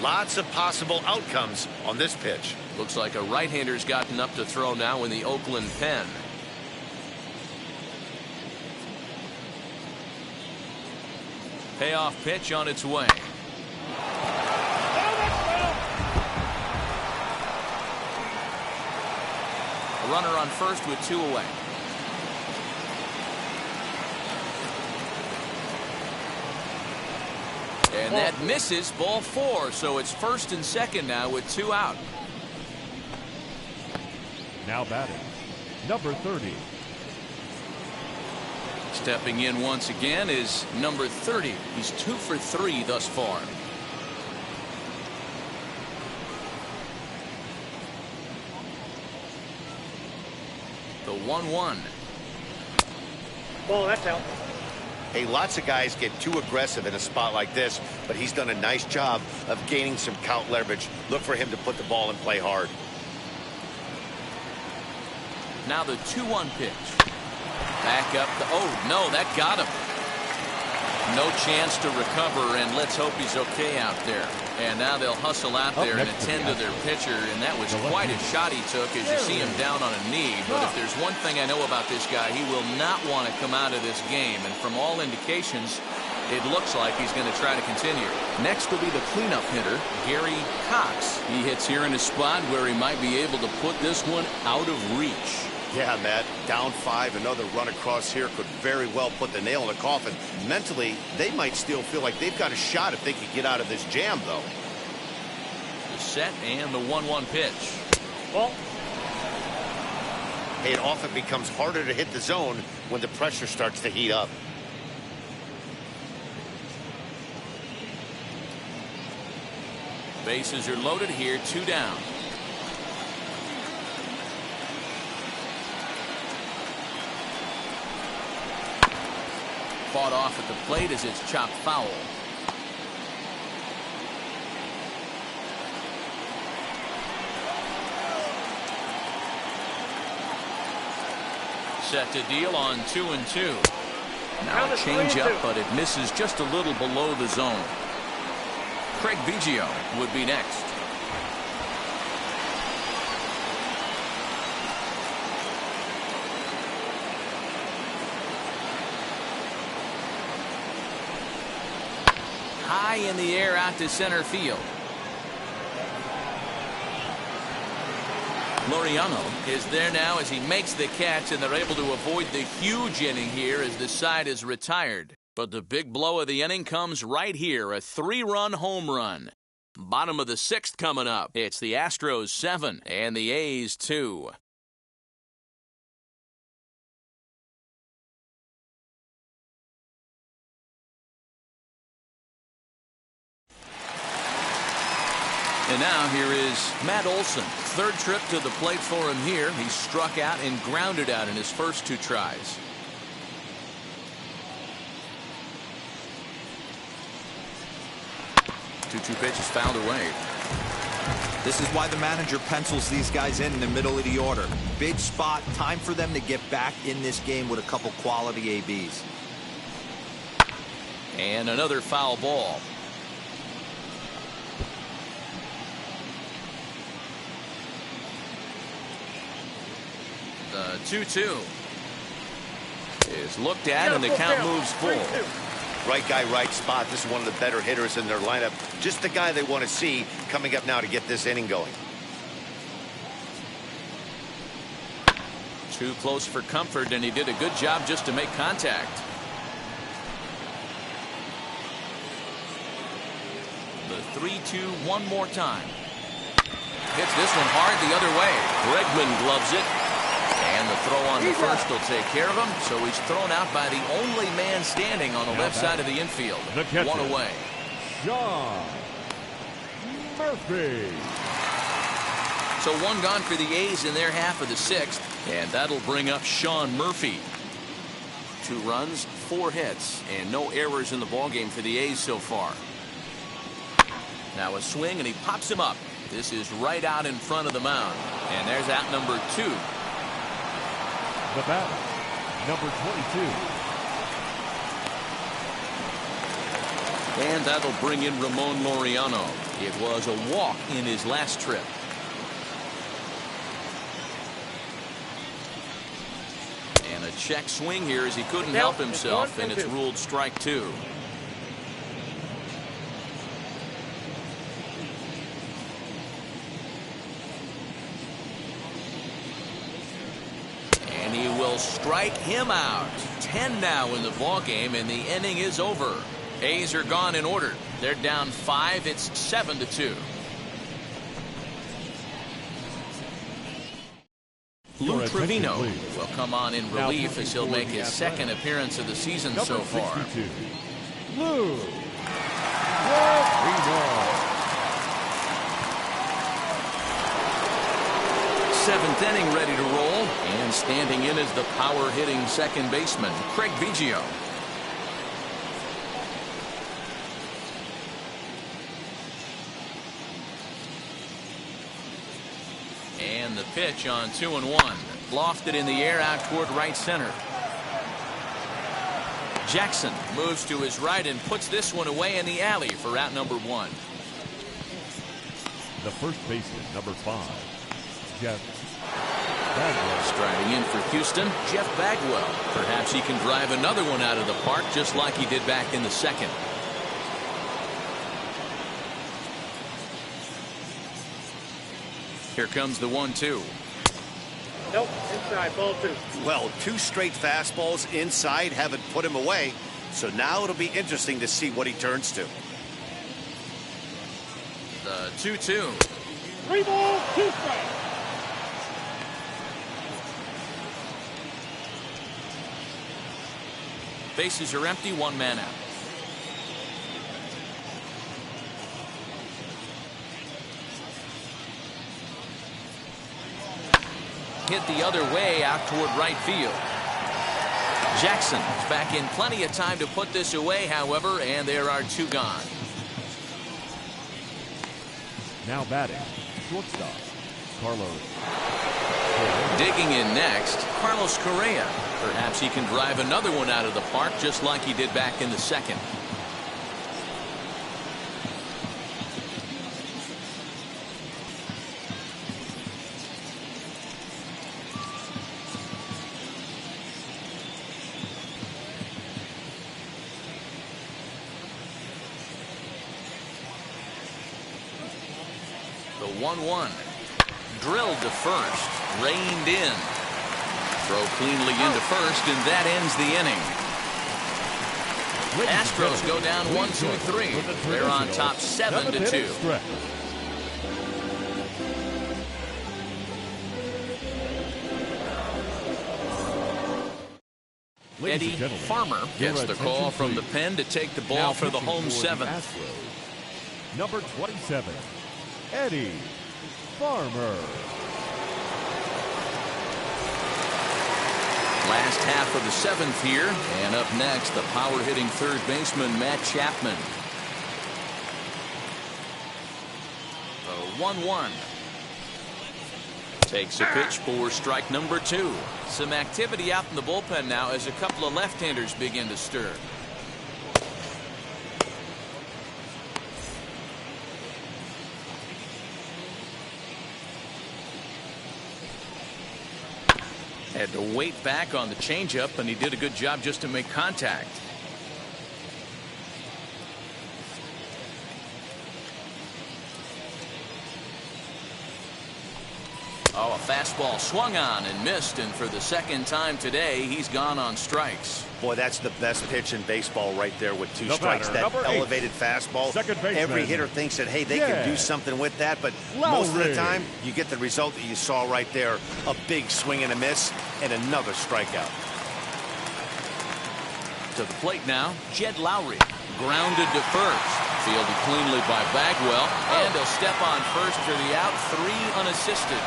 Lots of possible outcomes on this pitch. Looks like a right-hander's gotten up to throw now in the Oakland pen. Payoff pitch on its way. A runner on first with 2 away. And that misses, ball 4. So it's first and second now with 2 out. Now batting, number 30. Stepping in once again is number 30. He's 2 for 3 thus far. The 1-1. Ball, that's out. Hey, lots of guys get too aggressive in a spot like this, but he's done a nice job of gaining some count leverage. Look for him to put the ball and play hard. Now the 2-1 pitch. Back up. Oh, no, that got him. No chance to recover, and let's hope he's okay out there. And now they'll hustle out there and attend to their pitcher, and that was quite a shot he took as you see him down on a knee. But if there's one thing I know about this guy, he will not want to come out of this game. And from all indications, it looks like he's going to try to continue. Next will be the cleanup hitter, Gary Cox. He hits here in a spot where he might be able to put this one out of reach. Yeah, Matt, down 5, another run across here could very well put the nail in the coffin. Mentally, they might still feel like they've got a shot if they could get out of this jam, though. The set and the 1-1 pitch. Ball. Hey, it often becomes harder to hit the zone when the pressure starts to heat up. Bases are loaded here, 2 down. Fought off at the plate as it's chopped foul. Set to deal on 2-2. Now a change up, but it misses just a little below the zone. Craig Biggio would be next. High in the air out to center field. Laureano is there now as he makes the catch, and they're able to avoid the huge inning here as the side is retired. But the big blow of the inning comes right here, a 3-run home run. Bottom of the 6th coming up. It's the Astros 7 and the A's 2. And now here is Matt Olson. 3rd trip to the plate for him here. He struck out and grounded out in his first 2 tries. Two pitches fouled away. This is why the manager pencils these guys in the middle of the order. Big spot. Time for them to get back in this game with a couple quality ABs. And another foul ball. The 2-2 is looked at, and the count moves full. Right guy, right spot. This is one of the better hitters in their lineup. Just the guy they want to see coming up now to get this inning going. Too close for comfort, and he did a good job just to make contact. The 3-2 one more time. Hits this one hard the other way. Bregman gloves it. And the throw on the first will take care of him. So he's thrown out by the only man standing on the left side of the infield. One away. Sean Murphy. So 1 gone for the A's in their half of the 6th. And that'll bring up Sean Murphy. 2 runs, 4 hits, and no errors in the ballgame for the A's so far. Now a swing, and he pops him up. This is right out in front of the mound. And there's out number 2. The batter, number 22. And that'll bring in Ramon Laureano. It was a walk in his last trip. And a check swing here as he couldn't help himself, and it's ruled strike 2. And he will strike him out. 10 now in the ball game, and the inning is over. A's are gone in order. They're down 5. It's 7-2. Lou Your Trevino attention, please. will come on in Now relief as he'll pitching make for the his second Athletics. appearance of the season Number so far. 62, Lou Trevino. Seventh inning ready to roll, and standing in is the power-hitting second baseman, Craig Biggio. And the pitch on 2-1. Lofted in the air out toward right center. Jackson moves to his right and puts this one away in the alley for out number 1. The first baseman, number 5, Jeff Bagwell. Striding in for Houston, Jeff Bagwell. Perhaps he can drive another one out of the park just like he did back in the second. Here comes the 1-2. Nope, inside, ball 2. Well, 2 straight fastballs inside haven't put him away. So now it'll be interesting to see what he turns to. The 2-2. 3 balls, 2 strikes. Bases are empty, 1 man out. Hit the other way out toward right field. Jackson is back in plenty of time to put this away, however, and there are 2 gone. Now batting, shortstop, Carlos. Digging in next, Carlos Correa. Perhaps he can drive another one out of the park just like he did back in the second. The 1-1. Drilled to first. Reined in. Throw cleanly into first, and that ends the inning. Astros go down 1-2-3. They're on top 7-2. Eddie Farmer gets the call from the pen to take the ball for the home 7th. Number 27, Eddie Farmer. Last half of the 7th here, and up next, the power-hitting third baseman, Matt Chapman. The 1-1. Takes a pitch for strike number 2. Some activity out in the bullpen now as a couple of left-handers begin to stir. Had to wait back on the changeup, and he did a good job just to make contact. Oh, a fastball swung on and missed, and for the second time today, he's gone on strikes. Boy, that's the best pitch in baseball right there with 2 The strikes. batter, That number 8, elevated fastball. second baseman, Every hitter thinks that, hey, they can do something with that, but most of the Lowry. time, you get the result that you saw right there. A big swing and a miss, and another strikeout. To the plate now, Jed Lowry. Grounded to first. Fielded cleanly by Bagwell, and a step on first for the out, 3 unassisted.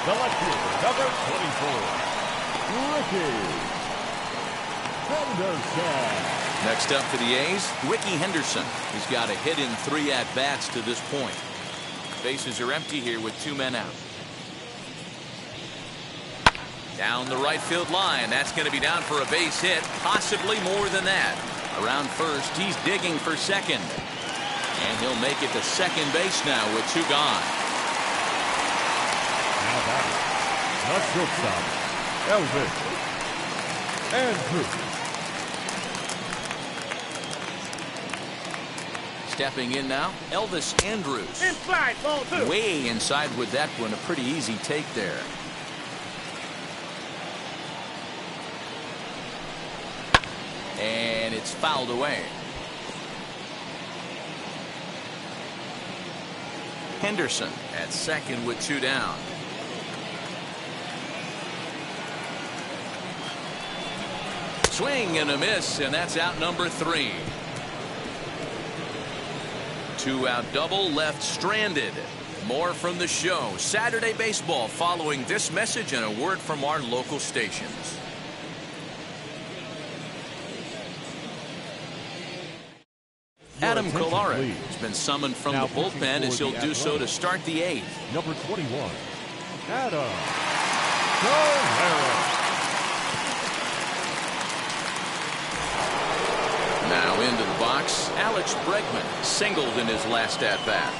The left fielder, number 24, Ricky Henderson. Next up for the A's, Ricky Henderson. He's got a hit in 3 at-bats to this point. Bases are empty here with 2 men out. Down the right field line. That's going to be down for a base hit, possibly more than that. Around first, he's digging for second. And he'll make it to second base now with 2 gone. Now batting, the shortstop, Elvis Andrews. Stepping in now, Elvis Andrews. Inside, ball 2. Way inside with that one. A pretty easy take there. And it's fouled away. Henderson at second with 2 down. Swing and a miss, and that's out number 3. 2-out double left stranded. More from the show. Saturday Baseball following this message and a word from our local stations. Adam Kolarek has been summoned from the bullpen as he'll do so to start the 8th. Number 21, Adam Kolarek. Now into the box, Alex Bregman singled in his last at-bat.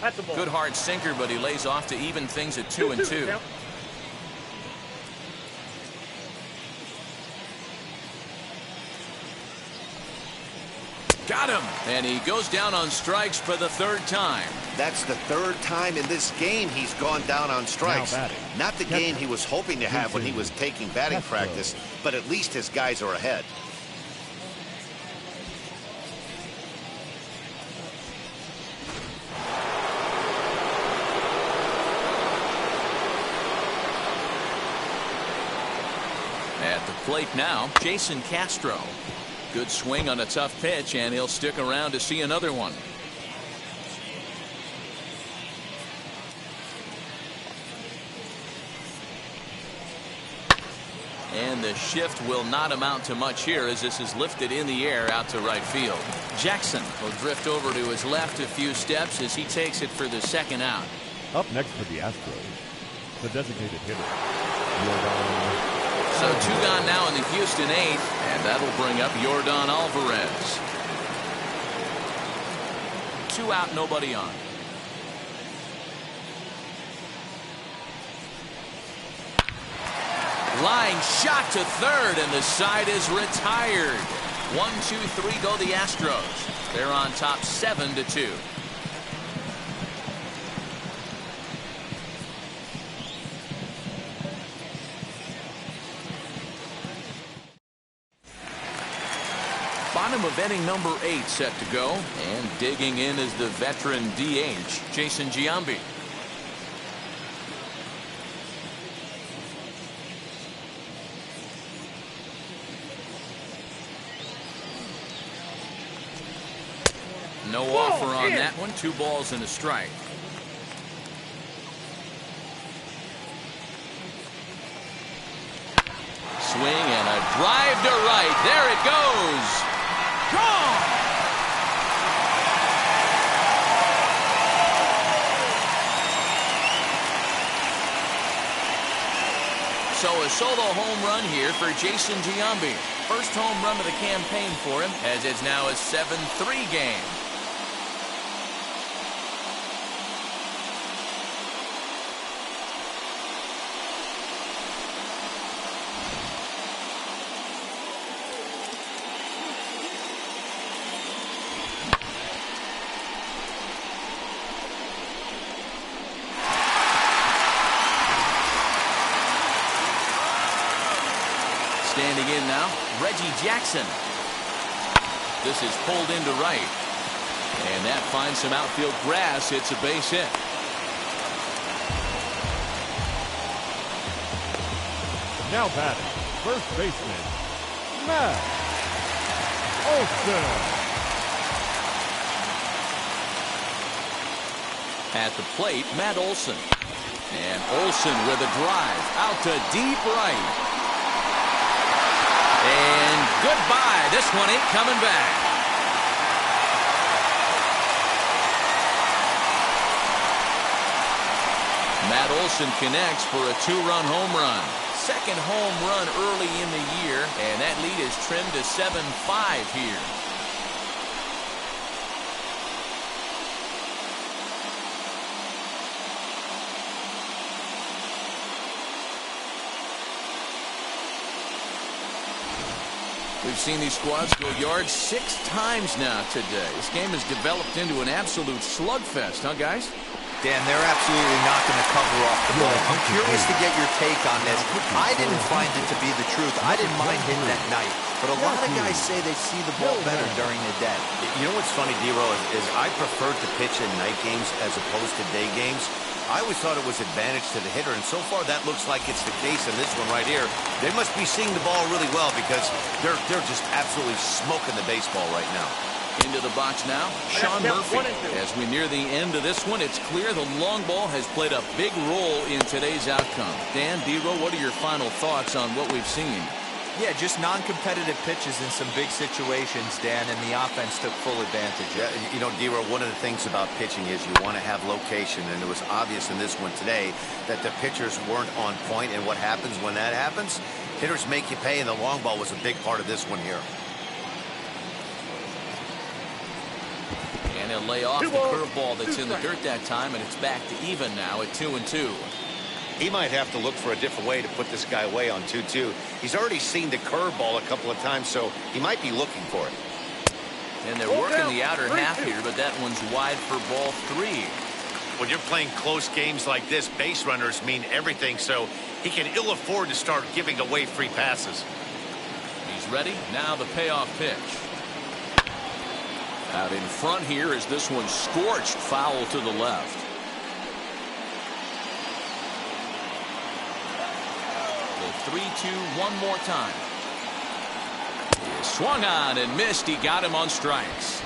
That's the ball. Good hard sinker, but he lays off to even things at 2-2. Got him, and he goes down on strikes for the 3rd time. That's the 3rd time in this game he's gone down on strikes. Not the game he was hoping to have when he was taking batting practice, but at least his guys are ahead. At the plate now, Jason Castro. Good swing on a tough pitch, and he'll stick around to see another one. And the shift will not amount to much here as this is lifted in the air out to right field. Jackson will drift over to his left a few steps as he takes it for the 2nd out. Up next for the Astros, the designated hitter, So 2 gone now in the Houston 8th, and that'll bring up Yordan Alvarez. 2 out, nobody on. Line shot to 3rd, and the side is retired. 1-2-3 go the Astros. They're on top 7-2. Bottom of inning number 8 set to go, and digging in is the veteran DH, Jason Giambi. No offer on that one. 2 balls and a strike. Swing and a drive to right. There it goes. Gone! So a solo home run here for Jason Giambi. First home run of the campaign for him, as it's now a 7-3 game. Standing in now, Reggie Jackson. This is pulled into right. And that finds some outfield grass. It's a base hit. now batting, first baseman, Matt Olson. At the plate, Matt Olson. And Olson with a drive out to deep right. And goodbye. This one ain't coming back. Matt Olson connects for a two-run home run. Second home run early in the year, and that lead is trimmed to 7-5 here. We've seen these squads go yards 6 times now today. This game has developed into an absolute slugfest, huh, guys? Dan, they're absolutely not going to cover off the ball. I'm curious to get your take on this. I didn't find it to be the truth. I didn't mind hitting at night. But a lot of guys say they see the ball better during the day. You know what's funny, D-Row, is I prefer to pitch in night games as opposed to day games. I always thought it was advantage to the hitter, and so far that looks like it's the case in this one right here. They must be seeing the ball really well because they're just absolutely smoking the baseball right now. Into the box now, Sean Murphy. As we near the end of this one, it's clear the long ball has played a big role in today's outcome. Dan, D-Row, what are your final thoughts on what we've seen? Yeah, just non-competitive pitches in some big situations, Dan, and the offense took full advantage. Yeah, you know, D-Row, one of the things about pitching is you want to have location, and it was obvious in this one today that the pitchers weren't on point, and what happens when that happens? Hitters make you pay, and the long ball was a big part of this one here. And he'll lay off the curveball that's in the dirt that time, and it's back to even now at 2-2. He might have to look for a different way to put this guy away on 2-2. He's already seen the curveball a couple of times, so he might be looking for it. And they're working the outer half here, but that one's wide for ball 3. When you're playing close games like this, base runners mean everything, so he can ill afford to start giving away free passes. He's ready. Now the payoff pitch. Out in front here as this one scorched foul to the left. The 3-2 one more time. He swung on and missed. He got him on strikes.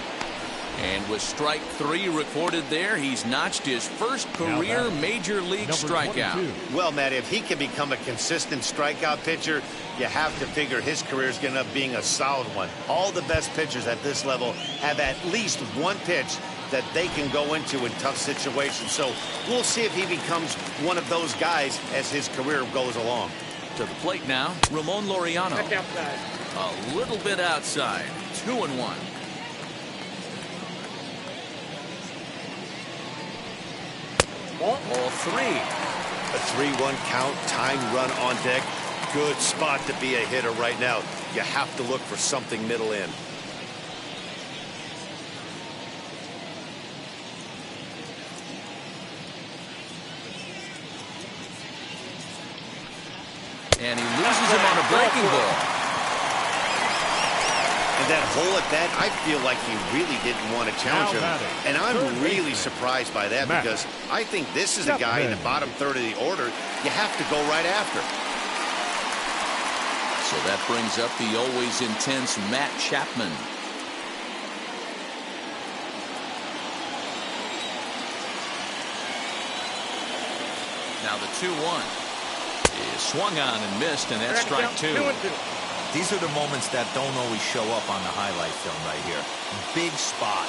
And with strike 3 recorded there, he's notched his first career major league strikeout. Well, Matt, if he can become a consistent strikeout pitcher, you have to figure his career is going to end up being a solid one. All the best pitchers at this level have at least one pitch that they can go into in tough situations. So we'll see if he becomes one of those guys as his career goes along. To the plate now, Ramon Laureano. A little bit outside. 2-1. Ball 3. A 3-1 count, tying run on deck. Good spot to be a hitter right now. You have to look for something middle in. And he loses him on a breaking ball. And that hole at bat, I feel like he really didn't want to challenge him. And I'm really surprised by that because I think this is a guy in the bottom third of the order you have to go right after. So that brings up the always intense Matt Chapman. Now the 2-1 is swung on and missed, and that's strike 2. These are the moments that don't always show up on the highlight film right here. Big spot.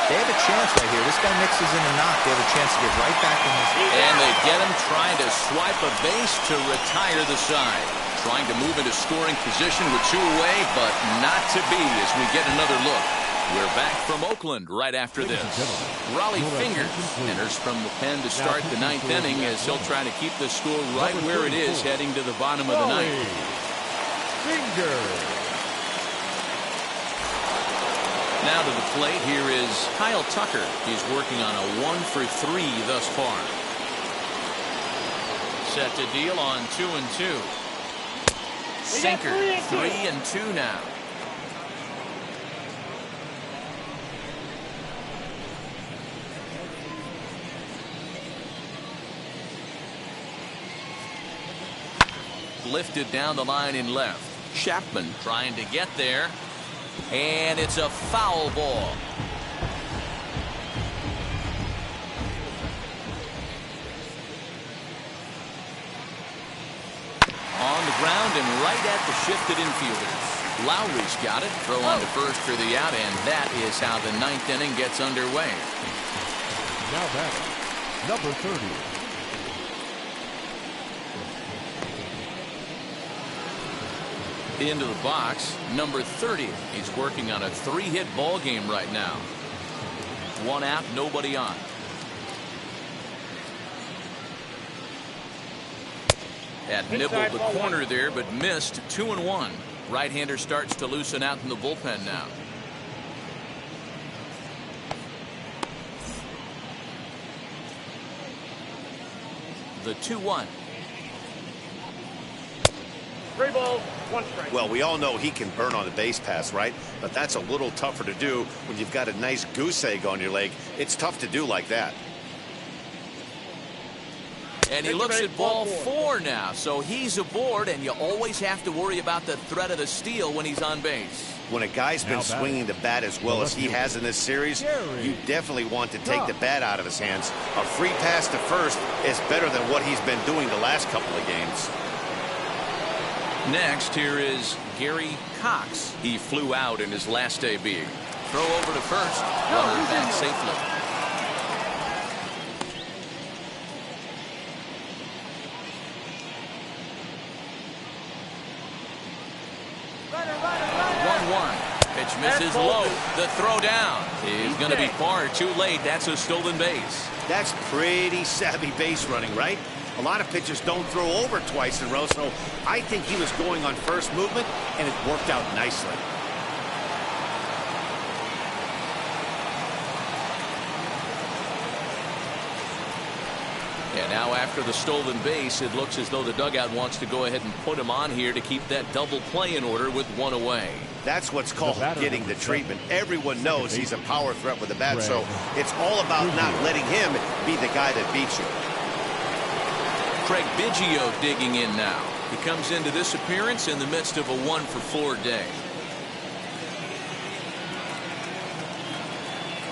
They have a chance right here. This guy mixes in a knock. They have a chance to get right back in this. And they get him trying to swipe a base to retire the side. Trying to move into scoring position with 2 away, but not to be as we get another look. We're back from Oakland right after this. Raleigh Fingers enters from the pen to start the 9th inning as he'll try to keep the score right where it is heading to the bottom of the 9th. Now to the plate, here is Kyle Tucker. He's working on a 1 for 3 thus far. Set to deal on 2-2. Sinker, 3-2 now. Lifted down the line in left. Chapman trying to get there. And it's a foul ball. On the ground and right at the shifted infielders. Lowry's got it. Throw on to first for the out, and that is how the 9th inning gets underway. Now batting, number 30. Into the box, number 30. He's working on a 3-hit ball game right now. 1 out, nobody on. Had nibbled the corner there, but missed. 2-1. Right-hander starts to loosen out in the bullpen now. the 2-1. 3 balls, 1 strike. Well, we all know he can burn on the base pass, right? But that's a little tougher to do when you've got a nice goose egg on your leg. It's tough to do like that. And he looks at ball 4 now, so he's aboard, and you always have to worry about the threat of the steal when he's on base. When a guy's been swinging the bat as well as he has in this series, you definitely want to take the bat out of his hands. A free pass to first is better than what he's been doing the last couple of games. Next, here is Gary Cox. He flew out in his last AB. Throw over to first. Runner back safely. Pitch misses low. The throw down is going to be far too late. That's a stolen base. That's pretty savvy base running, right? A lot of pitchers don't throw over twice in a row, so I think he was going on first movement, and it worked out nicely. Yeah, now after the stolen base, it looks as though the dugout wants to go ahead and put him on here to keep that double play in order with 1 away. That's what's called getting the treatment. Everyone knows he's a power threat with the bat, so it's all about not letting him be the guy that beats you. Craig Biggio digging in now. He comes into this appearance in the midst of a 1-for-4 day.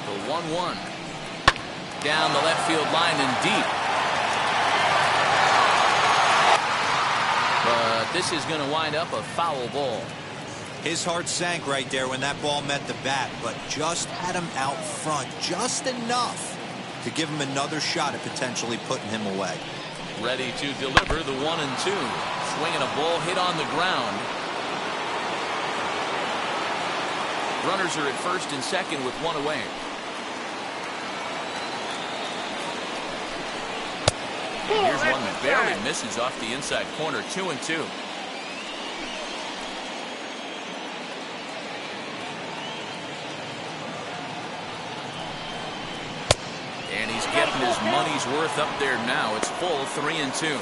The 1-1. Down the left field line and deep. But this is going to wind up a foul ball. His heart sank right there when that ball met the bat, but just had him out front just enough to give him another shot at potentially putting him away. Ready to deliver the 1-2. Swinging a ball hit on the ground. Runners are at first and second with 1 away. Here's one that barely misses off the inside corner. 2-2. And he's getting his money's worth up there now. It's full 3-2.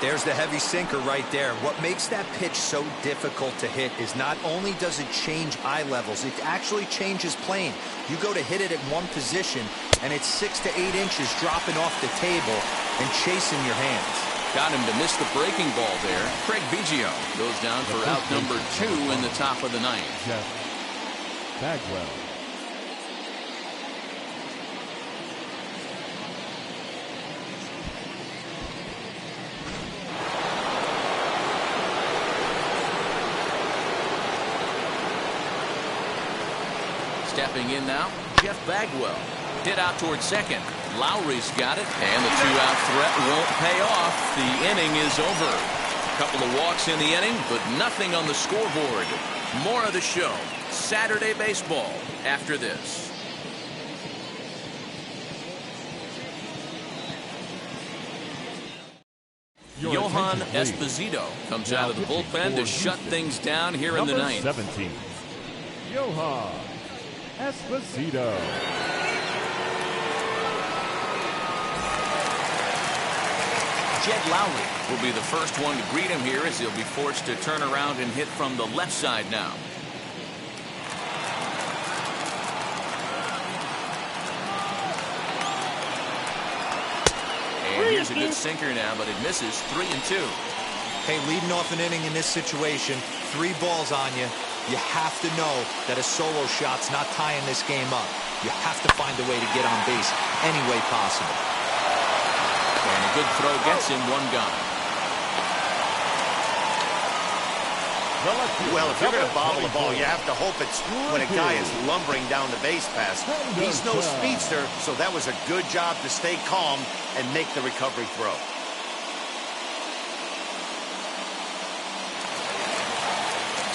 There's the heavy sinker right there. What makes that pitch so difficult to hit is not only does it change eye levels, it actually changes plane. You go to hit it at one position, and it's 6 to 8 inches dropping off the table and chasing your hands. Got him to miss the breaking ball there. Craig Biggio goes down for out number 2 in the top of the 9th. Jeff Bagwell. Stepping in now, Jeff Bagwell. Hit out towards second. Lowry's got it, and the 2-out threat won't pay off. The inning is over. A couple of walks in the inning, but nothing on the scoreboard. More of the show. Saturday baseball after this. Johan Esposito comes out of the bullpen to shut things down here in the 9th. 17. Johan Esposito. Jed Lowry will be the first one to greet him here as he'll be forced to turn around and hit from the left side now. And here's a good sinker now, but it misses. 3-2. Hey, leading off an inning in this situation, 3 balls on you. You have to know that a solo shot's not tying this game up. You have to find a way to get on base any way possible. And a good throw gets him 1 gone. Well, if you're going to bobble the ball, you have to hope it's when a guy is lumbering down the base pass. He's no speedster, so that was a good job to stay calm and make the recovery throw.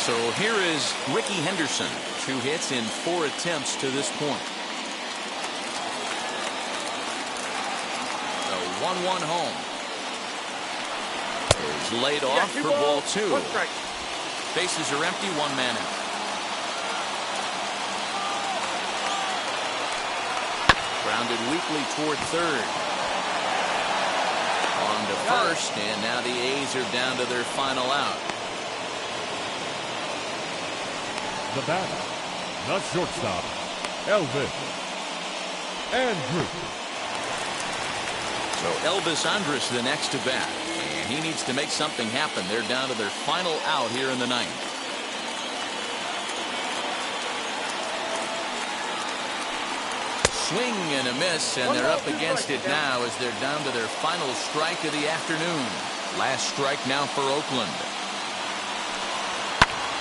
So here is Ricky Henderson. 2 hits in 4 attempts to this point. The 1-1 home is laid off for ball 2. Bases are empty, 1 man out. Grounded weakly toward third. On to first, and now the A's are down to their final out. The batter, the shortstop, Elvis Andrus. So Elvis Andrus the next to bat, and he needs to make something happen. They're down to their final out here in the ninth. Swing and a miss, and they're up against it now as they're down to their final strike of the afternoon. Last strike now for Oakland.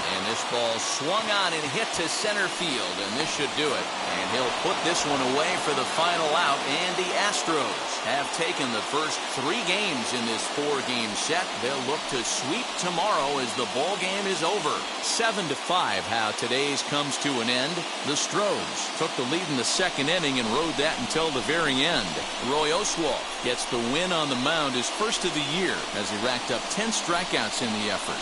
And this ball swung on and hit to center field, and this should do it. And he'll put this one away for the final out, and the Astros have taken the first 3 games in this 4-game set. They'll look to sweep tomorrow as the ball game is over. 7-5 how today's comes to an end. The Astros took the lead in the second inning and rode that until the very end. Roy Oswalt gets the win on the mound, his first of the year, as he racked up 10 strikeouts in the effort.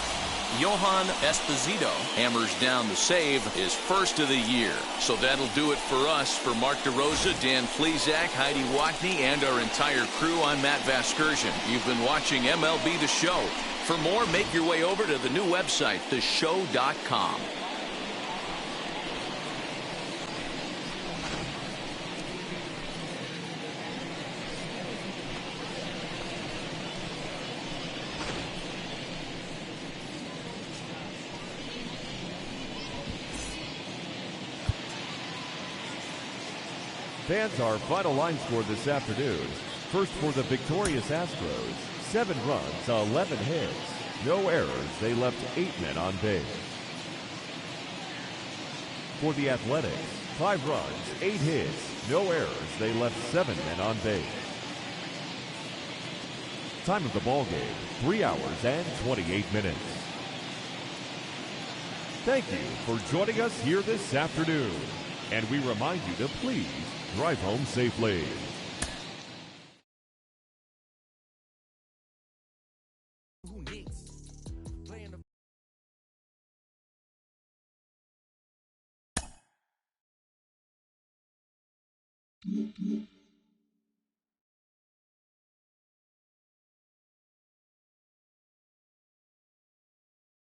Johan Esposito hammers down the save, his first of the year. So that'll do it for us. For Mark DeRosa, Dan Plesac, Heidi Watney, and our entire crew, I'm Matt Vasgersian. You've been watching MLB The Show. For more, make your way over to the new website, theshow.com. Fans, our final line score this afternoon. First for the victorious Astros, 7 runs, 11 hits, no errors. They left 8 men on base. For the Athletics, 5 runs, 8 hits, no errors. They left 7 men on base. Time of the ball game, 3 hours and 28 minutes. Thank you for joining us here this afternoon. And we remind you to please drive home safely. Mm-hmm.